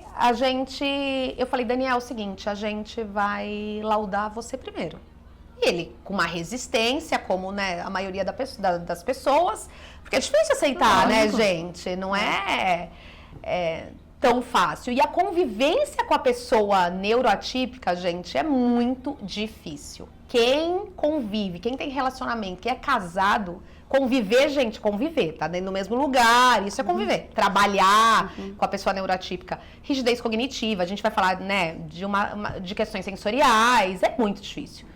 eu falei, Daniel, é o seguinte, a gente vai laudar você primeiro. E ele, com uma resistência, como, né, a maioria das pessoas, porque é difícil aceitar, né, gente? Não é tão fácil. E a convivência com a pessoa neuroatípica, gente, é muito difícil. Quem convive, quem tem relacionamento, quem é casado, conviver, gente, conviver, tá dentro do mesmo lugar, isso é conviver. Trabalhar com a pessoa neuroatípica, rigidez cognitiva, a gente vai falar, né, de questões sensoriais, é muito difícil.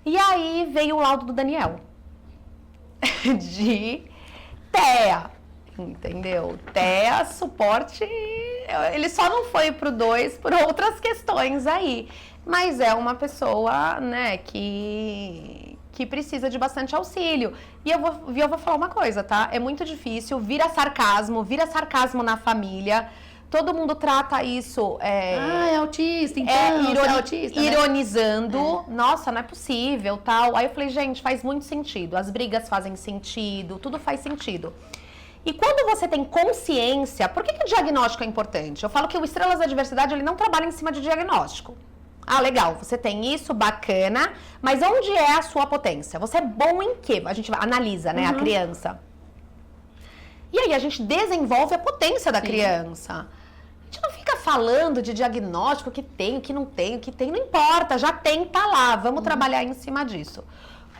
E aí veio o laudo do Daniel, de TEA, entendeu? TEA, suporte, ele só não foi pro 2 por outras questões aí, mas é uma pessoa, né, que precisa de bastante auxílio. E eu vou falar uma coisa, tá? É muito difícil, vira sarcasmo na família. Todo mundo trata isso... é autista, então, é autista, ironizando. Né? Nossa, não é possível, tal. Aí eu falei, gente, faz muito sentido. As brigas fazem sentido, tudo faz sentido. E quando você tem consciência... Por que o diagnóstico é importante? Eu falo que o Estrelas da Diversidade, ele não trabalha em cima de diagnóstico. Ah, legal, você tem isso, bacana. Mas onde é a sua potência? Você é bom em quê? A gente analisa, né, a criança. E aí a gente desenvolve a potência da criança. A gente não fica falando de diagnóstico, que tem, o que não tem, o que tem, não importa, já tem, tá lá, vamos trabalhar em cima disso.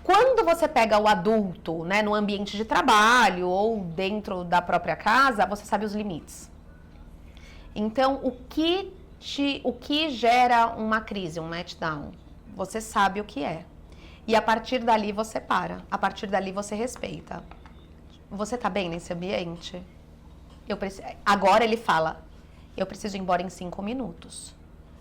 Quando você pega o adulto, né, no ambiente de trabalho ou dentro da própria casa, você sabe os limites. Então, o que gera uma crise, um letdown, você sabe o que é. E a partir dali você para, a partir dali você respeita. Você tá bem nesse ambiente? Agora ele fala, eu preciso ir embora em 5 minutos.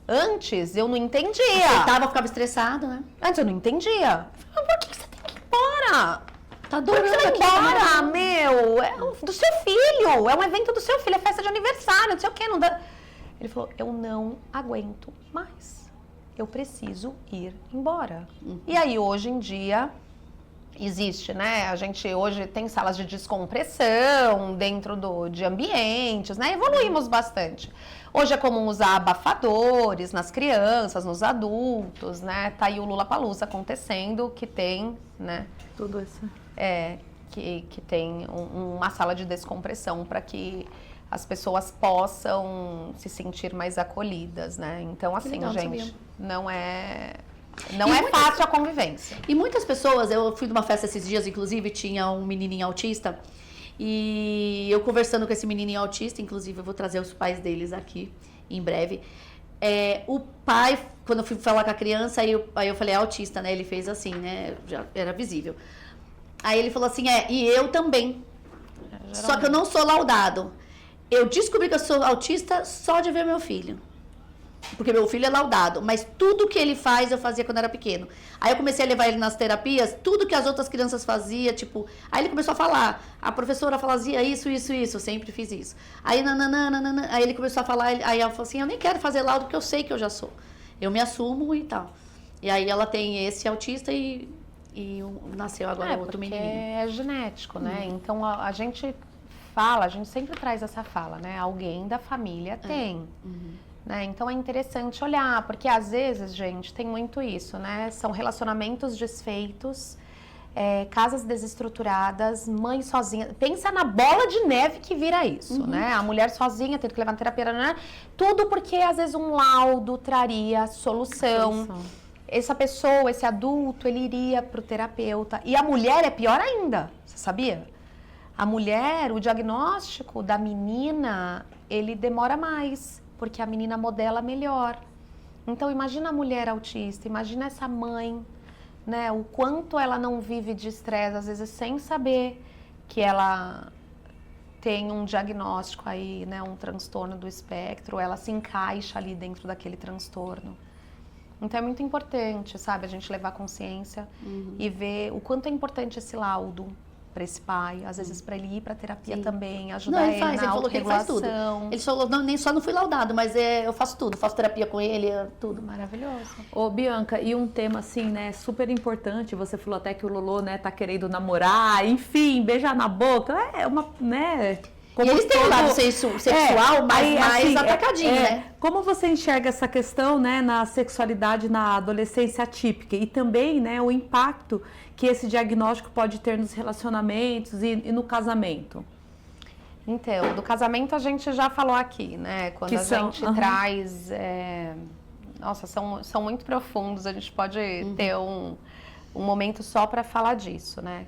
Antes eu não entendia. Aceitava, ficava estressado, né? Antes eu não entendia. Por que você tem que ir embora? Tá adorando Por que você aqui, vai embora, tá meu? É do seu filho, é um evento do seu filho, é festa de aniversário, não sei o que, não dá... Ele falou, eu não aguento mais. Eu preciso ir embora. E aí, hoje em dia, existe, né? A gente hoje tem salas de descompressão dentro de ambientes, né? Evoluímos bastante. Hoje é comum usar abafadores nas crianças, nos adultos, né? Tá aí o Lollapalooza acontecendo, que tem, né? Tudo isso. Que tem uma sala de descompressão para que as pessoas possam se sentir mais acolhidas, né? Então, assim, legal, gente, não é muitas... fácil a convivência. E muitas pessoas, eu fui numa festa esses dias, inclusive, tinha um menininho autista, e eu conversando com esse menininho autista, inclusive eu vou trazer os pais deles aqui em breve. O pai, quando eu fui falar com a criança, aí eu falei, autista, né? Ele fez assim, né? Já era visível. Aí ele falou assim, e eu também. Só que eu não sou laudado. Eu descobri que eu sou autista só de ver meu filho. porque meu filho é laudado, mas tudo que ele faz eu fazia quando era pequeno. Aí eu comecei a levar ele nas terapias, tudo que as outras crianças faziam, tipo... Aí ele começou a falar, a professora fazia isso, eu sempre fiz isso. Aí, aí ele começou a falar, aí ela falou assim, eu nem quero fazer laudo porque eu sei que eu já sou. Eu me assumo e tal. E aí ela tem esse autista e nasceu agora outro menino. É genético, né? Então a gente fala, a gente sempre traz essa fala, né? Alguém da família tem. Né? Então é interessante olhar, porque às vezes, gente, tem muito isso, né? São relacionamentos desfeitos, casas desestruturadas, mãe sozinha. Pensa na bola de neve que vira isso, né? A mulher sozinha, tendo que levar na terapia, né? Tudo porque às vezes um laudo traria solução. Essa pessoa, esse adulto, ele iria pro terapeuta. E a mulher é pior ainda, você sabia? A mulher, o diagnóstico da menina, ele demora mais, porque a menina modela melhor. Então, imagina a mulher autista, imagina essa mãe, né? O quanto ela não vive de estresse, às vezes sem saber que ela tem um diagnóstico aí, né? Um transtorno do espectro, ela se encaixa ali dentro daquele transtorno. Então é muito importante, sabe, a gente levar consciência e ver o quanto é importante esse laudo para esse pai, às vezes para ele ir para terapia também, ajudar ele na ele falou que ele faz tudo. Ele falou, nem só não fui laudado, mas eu faço tudo, faço terapia com ele, tudo. Maravilhoso. Ô, Bianca, e um tema assim, né, super importante, você falou até que o Lolo, né, tá querendo namorar, enfim, beijar na boca, é uma, né... Como e eles têm um lado sexual mais assim, atacadinho, né? Como você enxerga essa questão, né, na sexualidade na adolescência atípica e também, né, o impacto que esse diagnóstico pode ter nos relacionamentos e no casamento? Então, do casamento a gente já falou aqui, né? Quando a gente traz... Nossa, são muito profundos, a gente pode ter um momento só para falar disso, né?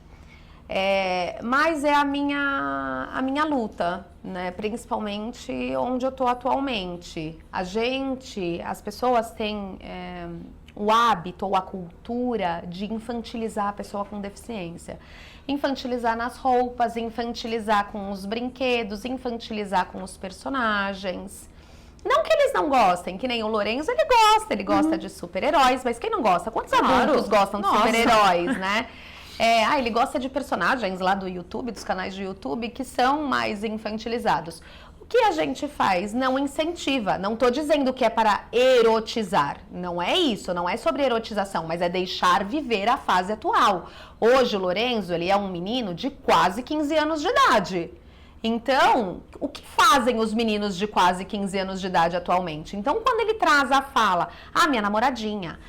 Mas é a minha luta, né? Principalmente onde eu estou atualmente. As pessoas têm o hábito ou a cultura de infantilizar a pessoa com deficiência. Infantilizar nas roupas, infantilizar com os brinquedos, infantilizar com os personagens. Não que eles não gostem, que nem o Lorenzo, ele gosta de super-heróis, mas quem não gosta? Quantos adultos gostam de super-heróis, né? Ele gosta de personagens lá do YouTube, dos canais de YouTube, que são mais infantilizados. O que a gente faz? Não incentiva. Não estou dizendo que é para erotizar. Não é isso, não é sobre erotização, mas é deixar viver a fase atual. Hoje o Lorenzo, ele é um menino de quase 15 anos de idade. Então, o que fazem os meninos de quase 15 anos de idade atualmente? Então, quando ele traz a fala, minha namoradinha,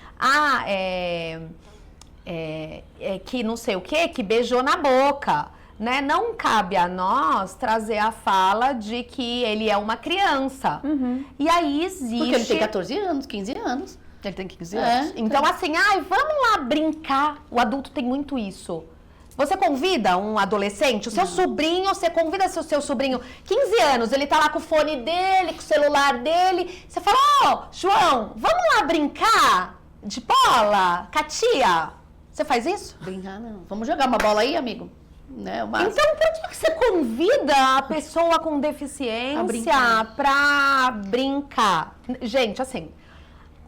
que não sei o que beijou na boca, né? Não cabe a nós trazer a fala de que ele é uma criança. E aí existe... Porque ele tem 14 anos, 15 anos. Ele tem 15 anos. Então assim, vamos lá brincar. O adulto tem muito isso. Você convida um adolescente, o seu sobrinho, você convida seu sobrinho, 15 anos, ele tá lá com o fone dele, com o celular dele. Você fala, João, vamos lá brincar de bola com a tia? Você faz isso? Brincar não. Vamos jogar uma bola aí, amigo? Né, então, por que você convida a pessoa com deficiência pra brincar? Gente, assim,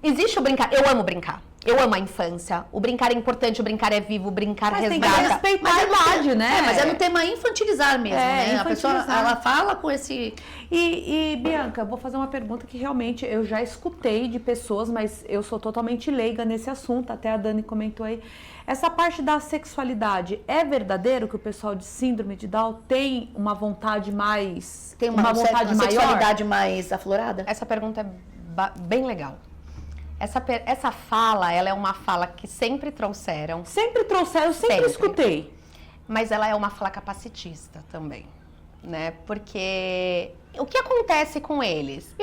existe o brincar. Eu amo brincar. Eu amo a infância. O brincar é importante, o brincar é vivo, o brincar resgata. Tem que respeitar a idade, né? Mas é no tema infantilizar mesmo, né? A pessoa, ela fala com esse... E, Bianca, vou fazer uma pergunta que realmente eu já escutei de pessoas, mas eu sou totalmente leiga nesse assunto, até a Dani comentou aí. Essa parte da sexualidade, é verdadeiro que o pessoal de síndrome de Down tem uma vontade mais... Tem uma vontade maior? Sexualidade mais aflorada? Essa pergunta é bem legal. Essa fala, ela é uma fala que sempre trouxeram. Eu sempre escutei. Mas ela é uma fala capacitista também, né? Porque o que acontece com eles?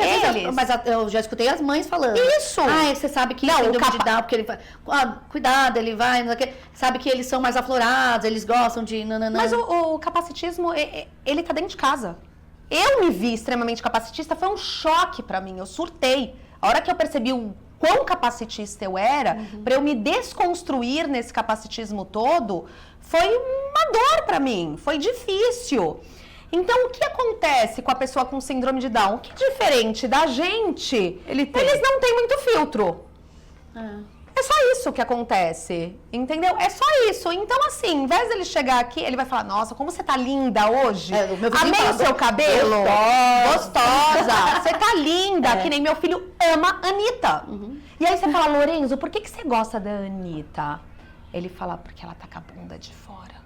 Mas eu já escutei as mães falando. Isso! Você sabe que síndrome de Down, porque ele vai... cuidado, ele vai... Sabe que eles são mais aflorados, eles gostam de... Mas o capacitismo, ele tá dentro de casa. Eu me vi extremamente capacitista, foi um choque pra mim, eu surtei. A hora que eu percebi o quão capacitista eu era, para eu me desconstruir nesse capacitismo todo, foi uma dor para mim, foi difícil. Então, o que acontece com a pessoa com síndrome de Down? Que diferente da gente, eles não têm muito filtro. É só isso que acontece, entendeu? É só isso. Então, assim, em vez dele chegar aqui, ele vai falar, nossa, como você tá linda hoje. Amei o seu cabelo. Gostosa. Você tá linda, que nem meu filho ama a Anitta. E aí você fala, Lorenzo, por que você gosta da Anitta? Ele fala, porque ela tá com a bunda de fora.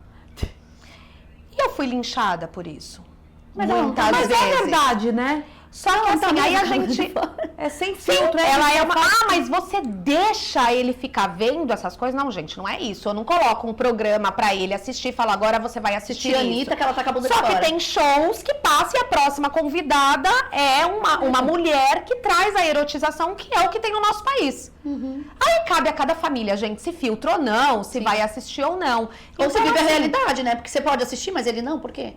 E eu fui linchada por isso. Mas Muitas vezes. é verdade, né? Só que assim, aí a gente... É sem filtro. Ela é uma... Ah, mas você deixa ele ficar vendo essas coisas? Não, gente, não é isso. Eu não coloco um programa pra ele assistir e falo, agora você vai assistir a Anitta, que ela tá com a bunda de Só fora. que tem shows que passam e a próxima convidada é uma mulher que traz a erotização, que é o que tem no nosso país. Aí cabe a cada família, gente, se filtra ou não, se vai assistir ou não. Ou você Então, vive a assim, realidade, né? Porque você pode assistir, mas ele não, por quê?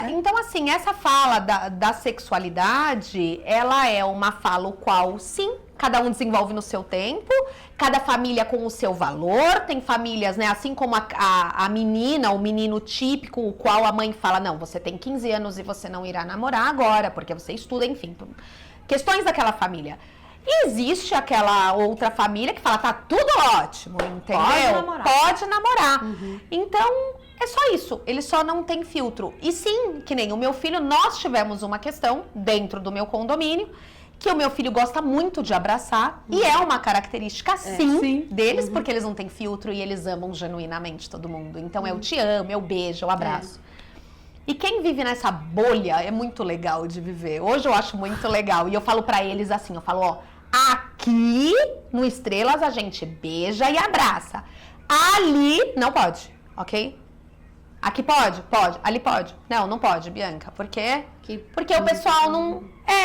Então, assim, essa fala da sexualidade, ela é uma fala o qual, sim, cada um desenvolve no seu tempo, cada família com o seu valor, tem famílias, né, assim como a menina, o menino típico, o qual a mãe fala, não, você tem 15 anos e você não irá namorar agora, porque você estuda, enfim, questões daquela família. E existe aquela outra família que fala, tá tudo ótimo, entendeu? Pode namorar. Pode namorar. Então... É só isso, ele só não tem filtro. E sim, que nem o meu filho, nós tivemos uma questão dentro do meu condomínio, que o meu filho gosta muito de abraçar, e é uma característica, sim, deles, porque eles não têm filtro e eles amam genuinamente todo mundo. Então, eu te amo, eu beijo, eu abraço. E quem vive nessa bolha é muito legal de viver. Hoje eu acho muito legal. E eu falo pra eles assim, eu falo, ó, aqui no Estrelas a gente beija e abraça. Ali não pode, ok? Aqui pode? Pode. Ali pode? Não, não pode, Bianca. Por quê? Porque o pessoal não...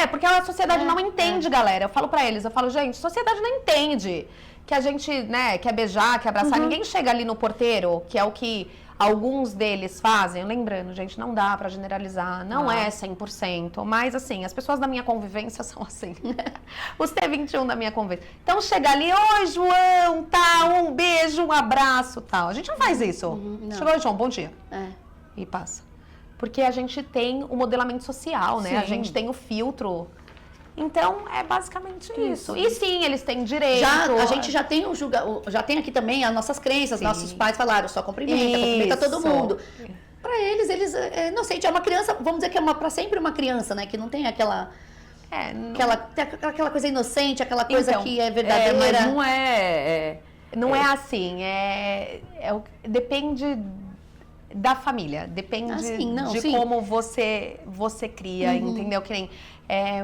porque a sociedade não entende, galera. Eu falo pra eles, gente, a sociedade não entende que a gente, né, quer beijar, quer abraçar. Ninguém chega ali no porteiro, que é o que alguns deles fazem. Lembrando, gente, não dá pra generalizar, não é 100%. Mas, assim, as pessoas da minha convivência são assim. Os T21 da minha convivência. Então, chega ali, oi, João, tal, um beijo, um abraço, tal. A gente não faz isso. Chegou, João, bom dia. E passa. Porque a gente tem o modelamento social, né? A gente tem o filtro. Então, é basicamente isso. E sim, eles têm direito. A gente já tem já tem aqui também as nossas crenças. Nossos pais falaram, só cumprimenta todo mundo. Pra eles, inocente, é uma criança, vamos dizer que é pra sempre uma criança, né? Que não tem aquela coisa inocente, aquela coisa então, que é verdadeira. Mas não é... Não é assim, depende da família, depende de como você cria, entendeu? Que nem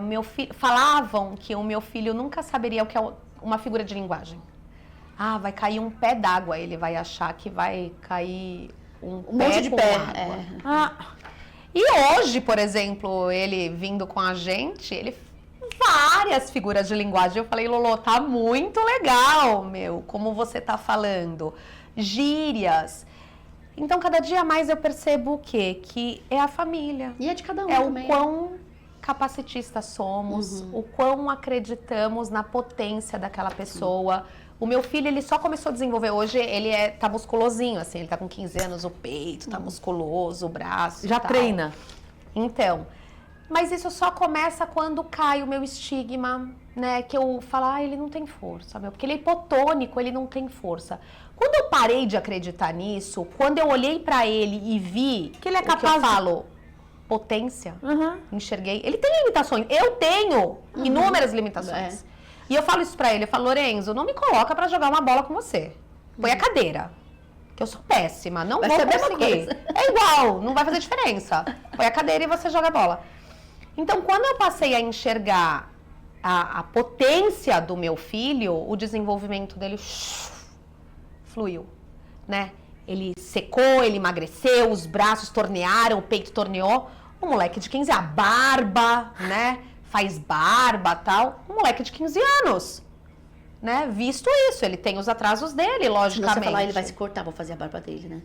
meu filho, falavam que o meu filho nunca saberia o que é uma figura de linguagem. Ah, vai cair um pé d'água, ele vai achar que vai cair um monte de pé. E hoje, por exemplo, ele vindo com a gente, ele várias figuras de linguagem. Eu falei, Lolo, tá muito legal, como você tá falando. Gírias. Então, cada dia mais eu percebo o quê? Que é a família. E é de cada um também. É o quão capacitistas somos, o quão acreditamos na potência daquela pessoa. O meu filho, ele só começou a desenvolver hoje, ele tá musculosinho, assim, ele tá com 15 anos, o peito tá musculoso, o braço. Já treina. Então, mas isso só começa quando cai o meu estigma, né? Que eu falo, ele não tem força, porque ele é hipotônico, ele não tem força. Quando eu parei de acreditar nisso, quando eu olhei pra ele e vi que ele é capaz eu falo, potência, enxerguei. Ele tem limitações, eu tenho inúmeras limitações. E eu falo isso pra ele, eu falo, Lorenzo, não me coloca pra jogar uma bola com você. Põe a cadeira, que eu sou péssima, não vou conseguir. É igual, não vai fazer diferença. Põe a cadeira e você joga a bola. Então, quando eu passei a enxergar a potência do meu filho, o desenvolvimento dele fluiu, né? Ele secou, ele emagreceu, os braços tornearam, o peito torneou. Um moleque de 15 anos, a barba, né? Faz barba e tal. Um moleque de 15 anos, né? Visto isso, ele tem os atrasos dele, logicamente. Se você falar, ele vai se cortar, vou fazer a barba dele, né?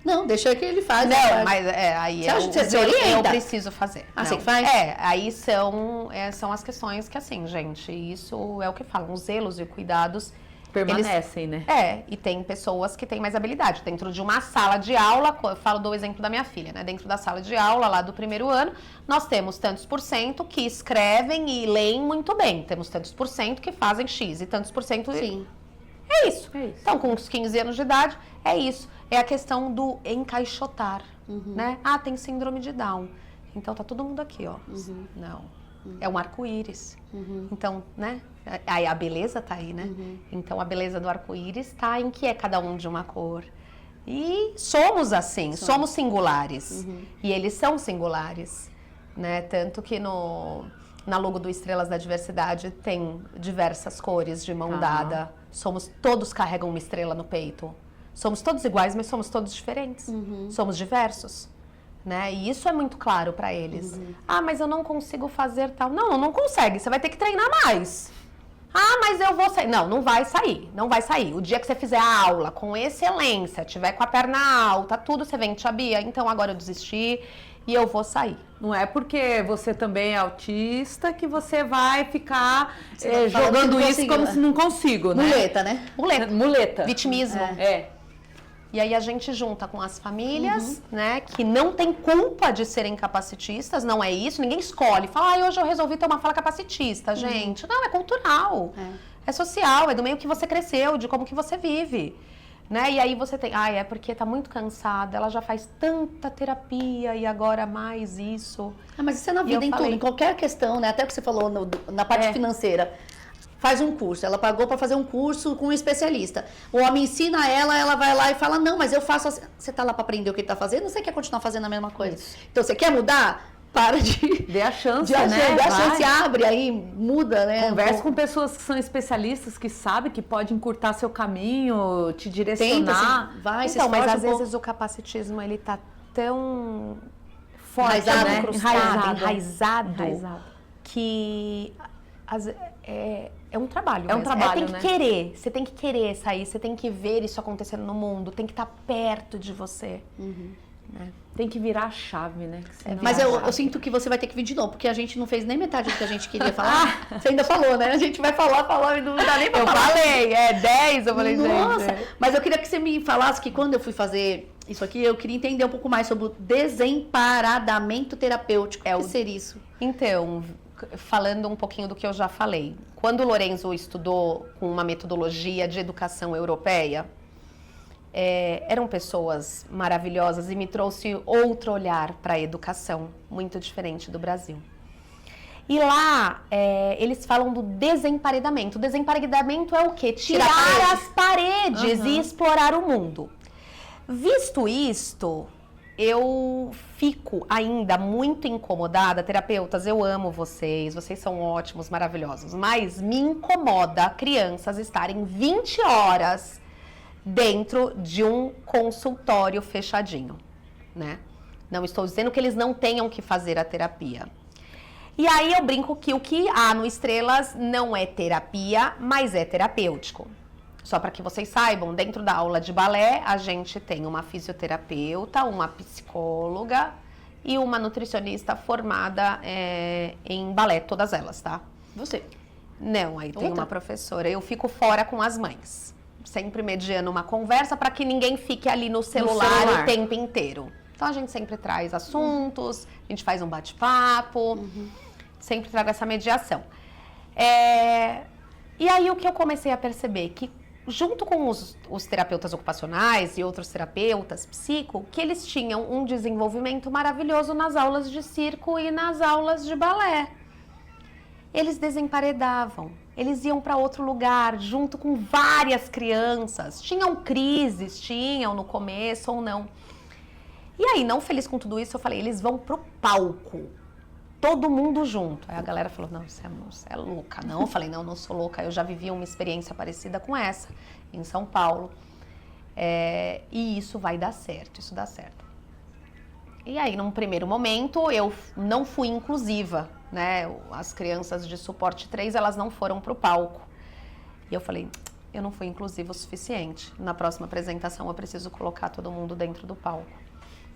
Não, deixa que ele faz. Não, mas aí eu preciso fazer. Você que faz? Aí são as questões que, assim, gente, isso é o que falam, os zelos e cuidados, Permanecem, né? E tem pessoas que têm mais habilidade. Dentro de uma sala de aula, eu dou o exemplo da minha filha, né? Dentro da sala de aula, lá do primeiro ano, nós temos tantos por cento que escrevem e leem muito bem. Temos tantos por cento que fazem X e tantos por cento... Sim. É isso. É isso. Então, com uns 15 anos de idade, é isso. É a questão do encaixotar, né? Ah, tem síndrome de Down. Então, tá todo mundo aqui, ó. Não. É um arco-íris. Então, né? Aí a beleza tá aí, né? Então, a beleza do arco-íris tá em que é cada um de uma cor. E somos assim, somos singulares. E eles são singulares, né? Tanto que na logo do Estrelas da Diversidade tem diversas cores de mão dada. Todos carregam uma estrela no peito. Somos todos iguais, mas somos todos diferentes. Somos diversos, né? E isso é muito claro para eles. Ah, mas eu não consigo fazer tal. Não consegue. Você vai ter que treinar mais. Ah, mas eu vou sair. Não vai sair. Não vai sair. O dia que você fizer a aula com excelência, tiver com a perna alta, tudo, você vem, tia Bia, então agora eu desisti e eu vou sair. Não é porque você também é autista que você vai ficar Você vai jogando que isso como se não consigo, né? Muleta, né? Muleta. Vitimismo. É. E aí a gente junta com as famílias, né, que não tem culpa de serem capacitistas, não é isso, ninguém escolhe. Fala, hoje eu resolvi ter uma fala capacitista, gente. Não, é cultural, é social, é do meio que você cresceu, de como que você vive. Né? E aí você tem, é porque tá muito cansada, ela já faz tanta terapia e agora mais isso. Mas isso é na vida, em tudo, em qualquer questão, né? Até o que você falou na parte financeira. Faz um curso, ela pagou para fazer um curso com um especialista. O homem ensina ela vai lá e fala, não, mas eu faço assim. Você tá lá para aprender o que ele tá fazendo, você quer continuar fazendo a mesma coisa. Isso. Então, você quer mudar? Para de... Dê a chance, né? Dê a chance, abre, aí muda, né? Converse com pessoas que são especialistas, que sabem que pode encurtar seu caminho, te direcionar. Tenta, vai, então, mas às vezes o capacitismo, ele tá tão forte, enraizado, que... É um trabalho. É um trabalho, tem que querer. Você tem que querer sair. Você tem que ver isso acontecendo no mundo. Tem que estar perto de você. Né? Tem que virar a chave, né? Mas eu sinto que você vai ter que vir de novo, porque a gente não fez nem metade do que a gente queria falar. Você ainda falou, né? A gente vai falar e não dá nem pra falar. Eu falei, 10, eu falei, nossa, gente. Mas eu queria que você me falasse que quando eu fui fazer isso aqui, eu queria entender um pouco mais sobre o desemparadamento terapêutico. O que seria isso? Então, falando um pouquinho do que eu já falei. Quando o Lorenzo estudou com uma metodologia de educação europeia, eram pessoas maravilhosas e me trouxe outro olhar para a educação, muito diferente do Brasil. E lá, eles falam do desemparedamento. O desemparedamento é o quê? Tirar as paredes e explorar o mundo. Visto isto, eu fico ainda muito incomodada. Terapeutas, eu amo vocês são ótimos, maravilhosos, mas me incomoda crianças estarem 20 horas dentro de um consultório fechadinho, né? Não estou dizendo que eles não tenham que fazer a terapia. E aí eu brinco que o que há no Estrelas não é terapia, mas é terapêutico. Só para que vocês saibam, dentro da aula de balé, a gente tem uma fisioterapeuta, uma psicóloga e uma nutricionista formada em balé, todas elas, tá? Você? Não, aí tem uma professora. Eu fico fora com as mães, sempre mediando uma conversa para que ninguém fique ali no celular o tempo inteiro. Então a gente sempre traz assuntos, a gente faz um bate-papo, sempre trago essa mediação. E aí o que eu comecei a perceber? Que junto com os terapeutas ocupacionais e outros terapeutas psico, que eles tinham um desenvolvimento maravilhoso nas aulas de circo e nas aulas de balé. Eles desemparedavam, eles iam para outro lugar junto com várias crianças, tinham crises, no começo ou não. E aí, não feliz com tudo isso, eu falei, eles vão pro palco. Todo mundo junto. Aí a galera falou, não, você é louca. Não, eu falei, não sou louca. Eu já vivi uma experiência parecida com essa, em São Paulo. E isso vai dar certo, isso dá certo. E aí, num primeiro momento, eu não fui inclusiva, né? As crianças de suporte 3, elas não foram pro palco. E eu falei, eu não fui inclusiva o suficiente. Na próxima apresentação, eu preciso colocar todo mundo dentro do palco.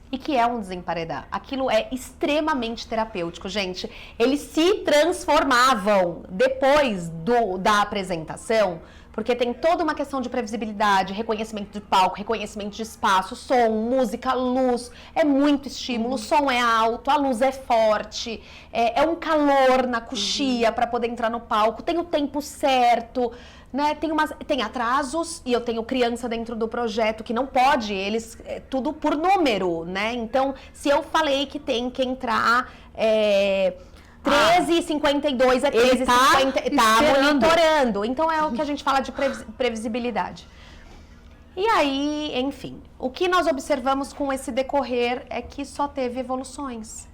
E que é um desemparedar. Aquilo é extremamente terapêutico, gente. Eles se transformavam depois da apresentação, Porque tem toda uma questão de previsibilidade, reconhecimento de palco, reconhecimento de espaço, som, música, luz, é muito estímulo, o som é alto, a luz é forte, é um calor na coxia para poder entrar no palco, tem o tempo certo, né? Tem atrasos, e eu tenho criança dentro do projeto que não pode, eles, tudo por número, né? Então, se eu falei que tem que entrar... 13h52 é 13h50, tá monitorando. Então é o que a gente fala de previsibilidade. E aí, enfim, o que nós observamos com esse decorrer é que só teve evoluções,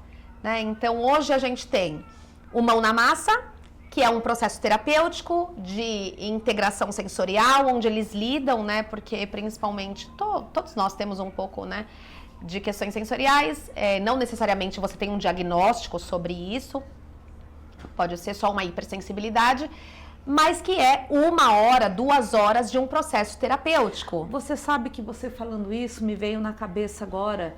né? Então hoje a gente tem o Mão na Massa, que é um processo terapêutico de integração sensorial, onde eles lidam, né? Porque principalmente todos nós temos um pouco, né, de questões sensoriais. Não necessariamente você tem um diagnóstico sobre isso. Pode ser só uma hipersensibilidade, mas que é 1 hora, 2 horas de um processo terapêutico. Você sabe que você falando isso me veio na cabeça agora,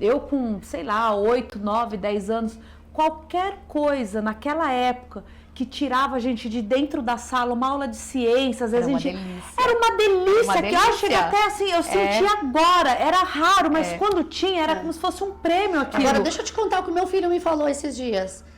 eu com, sei lá, 8, 9, 10 anos, qualquer coisa naquela época que tirava a gente de dentro da sala, uma aula de ciência, às vezes era uma delícia, que eu cheguei até assim, eu senti agora, era raro, mas quando tinha, era como se fosse um prêmio aquilo. Agora, deixa eu te contar o que o meu filho me falou esses dias.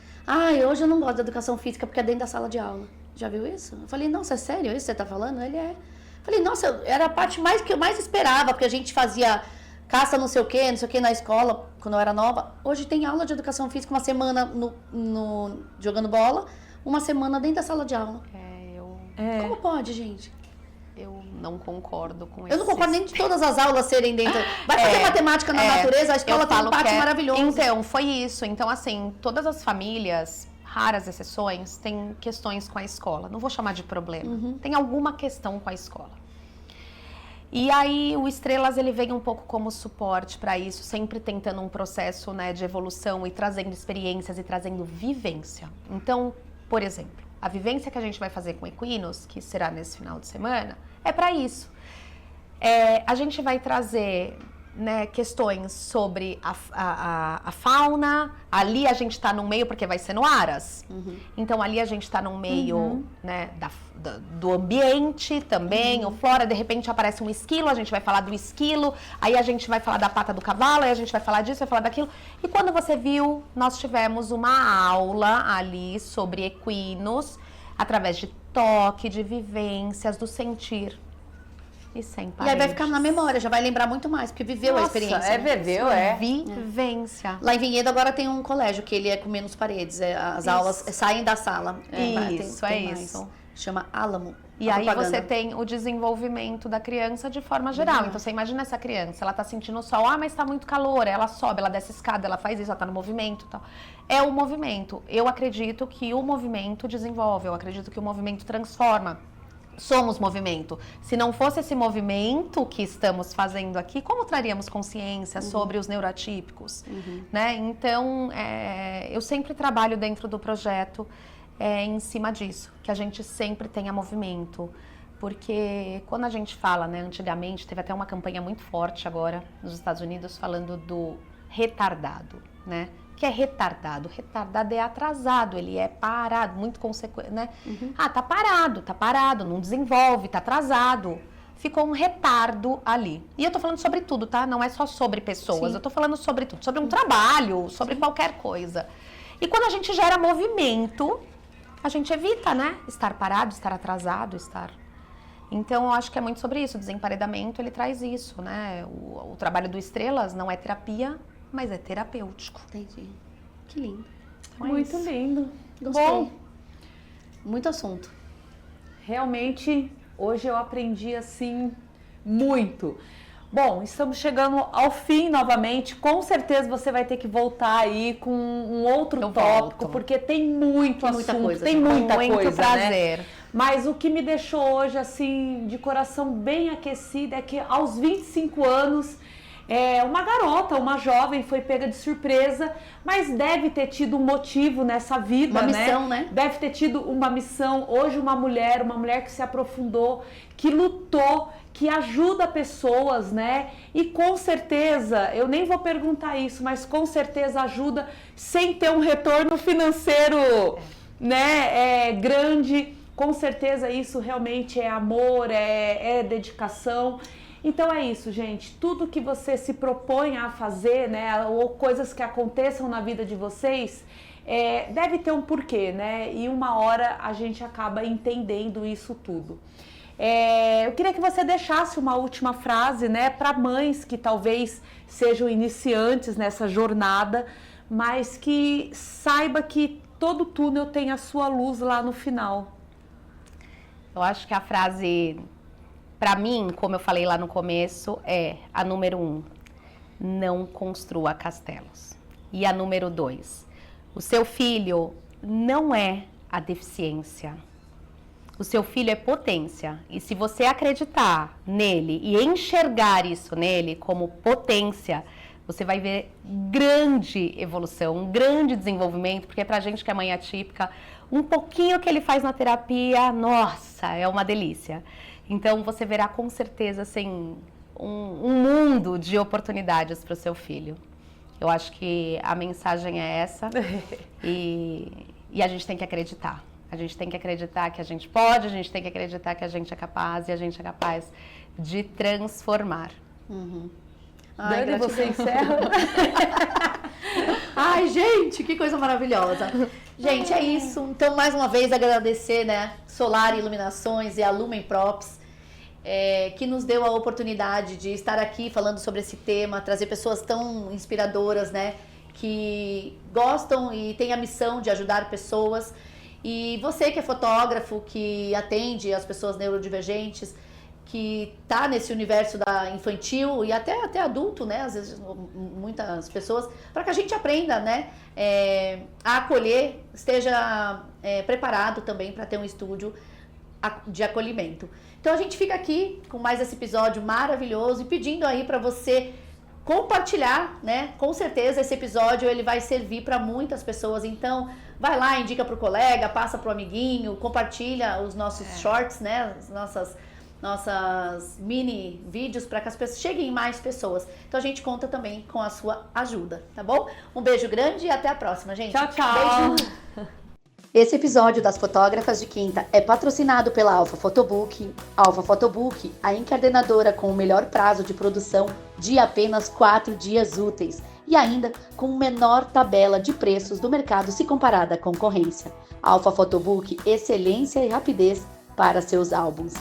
Hoje eu não gosto da educação física porque é dentro da sala de aula. Já viu isso? Eu falei, nossa, é sério isso que você tá falando? Ele é. Eu falei, nossa, era a parte que eu mais esperava, porque a gente fazia caça não sei o que na escola, quando eu era nova. Hoje tem aula de educação física, uma semana jogando bola, uma semana dentro da sala de aula. Como pode, gente? Eu não concordo com isso. Eu não concordo nem de todas as aulas serem dentro. Vai fazer matemática na natureza, a escola tem um pátio maravilhoso. Então, foi isso. Então, assim, todas as famílias, raras exceções, têm questões com a escola. Não vou chamar de problema. Tem alguma questão com a escola. E aí, o Estrelas, ele vem um pouco como suporte para isso, sempre tentando um processo, né, de evolução e trazendo experiências e trazendo vivência. Então, por exemplo, a vivência que a gente vai fazer com equinos, que será nesse final de semana, é para isso. A gente vai trazer, né, questões sobre a fauna. Ali a gente está no meio, porque vai ser no Aras. Então ali a gente está no meio, né, do ambiente também. O flora, de repente aparece um esquilo, a gente vai falar do esquilo. Aí a gente vai falar da pata do cavalo, aí a gente vai falar disso, vai falar daquilo. E quando você viu, nós tivemos uma aula ali sobre equinos, através de toque, de vivências, do sentir. E sem paredes. E aí vai ficar na memória, já vai lembrar muito mais, porque viveu a experiência. Viveu, Vivência. Lá em Vinhedo agora tem um colégio que ele é com menos paredes, as aulas saem da sala. Isso. Chama Álamo. E aí você tem o desenvolvimento da criança de forma geral. Então você imagina essa criança, ela tá sentindo o sol, mas tá muito calor, ela sobe, ela desce a escada, ela faz isso, ela tá no movimento e tal. É o movimento. Eu acredito que o movimento desenvolve, eu acredito que o movimento transforma. Somos movimento. Se não fosse esse movimento que estamos fazendo aqui, como traríamos consciência sobre os neuroatípicos? Né? Então, eu sempre trabalho dentro do projeto em cima disso, que a gente sempre tenha movimento. Porque quando a gente fala, né, antigamente, teve até uma campanha muito forte agora nos Estados Unidos falando do retardado, né? Que é retardado. Retardado é atrasado, ele é parado, muito consequente, né? Tá parado, não desenvolve, tá atrasado. Ficou um retardo ali. E eu tô falando sobre tudo, tá? Não é só sobre pessoas, eu tô falando sobre tudo, sobre um trabalho, sobre qualquer coisa. E quando a gente gera movimento, a gente evita, né? Estar parado, estar atrasado, estar... Então, eu acho que é muito sobre isso. O desemparedamento, ele traz isso, né? O trabalho do Estrelas não é terapia, mas é terapêutico. Entendi. Que lindo. Muito lindo. Gostei. Bom, muito assunto. Realmente, hoje eu aprendi, assim, muito. Bom, estamos chegando ao fim novamente. Com certeza você vai ter que voltar aí com um outro tópico, porque tem muito assunto, tem muita coisa, muito prazer. Né? Mas o que me deixou hoje, assim, de coração bem aquecido é que aos 25 anos... uma garota, uma jovem foi pega de surpresa, mas deve ter tido um motivo nessa vida, uma missão, né? Deve ter tido uma missão. Hoje uma mulher que se aprofundou, que lutou, que ajuda pessoas, né? E com certeza, eu nem vou perguntar isso, mas com certeza ajuda sem ter um retorno financeiro, né? Grande. Com certeza isso realmente é amor, é dedicação. Então é isso, gente. Tudo que você se propõe a fazer, né, ou coisas que aconteçam na vida de vocês, deve ter um porquê, né? E uma hora a gente acaba entendendo isso tudo. Eu queria que você deixasse uma última frase, né, para mães que talvez sejam iniciantes nessa jornada, mas que saiba que todo túnel tem a sua luz lá no final. Eu acho que a frase, para mim, como eu falei lá no começo, é a número 1, não construa castelos. E a número 2, o seu filho não é a deficiência. O seu filho é potência. E se você acreditar nele e enxergar isso nele como potência, você vai ver grande evolução, um grande desenvolvimento, porque pra gente que é mãe atípica, um pouquinho que ele faz na terapia, nossa, é uma delícia. Então você verá com certeza assim, um mundo de oportunidades para o seu filho. Eu acho que a mensagem é essa e a gente tem que acreditar. A gente tem que acreditar que a gente pode, a gente tem que acreditar que a gente é capaz e a gente é capaz de transformar. Uhum. Ai, Dani, você encerra? Ai, gente, que coisa maravilhosa. Gente, é isso. Então, mais uma vez, agradecer, né, Solar Iluminações e a Lumen Props, que nos deu a oportunidade de estar aqui falando sobre esse tema, trazer pessoas tão inspiradoras, né, que gostam e têm a missão de ajudar pessoas. E você que é fotógrafo, que atende as pessoas neurodivergentes, que tá nesse universo da infantil e até adulto, né? Às vezes muitas pessoas, para que a gente aprenda, né? A acolher, esteja preparado também para ter um estúdio de acolhimento. Então a gente fica aqui com mais esse episódio maravilhoso e pedindo aí para você compartilhar, né? Com certeza esse episódio ele vai servir para muitas pessoas. Então vai lá, indica pro colega, passa pro amiguinho, compartilha os nossos shorts, né? As nossas mini vídeos para que as pessoas cheguem em mais pessoas. Então a gente conta também com a sua ajuda, tá bom? Um beijo grande e até a próxima, gente. Tchau, tchau. Beijo. Esse episódio das Fotógrafas de Quinta é patrocinado pela Alpha Photobook. Alpha Photobook, a encadenadora com o melhor prazo de produção de apenas 4 dias úteis e ainda com menor tabela de preços do mercado se comparada à concorrência. Alpha Photobook, excelência e rapidez para seus álbuns.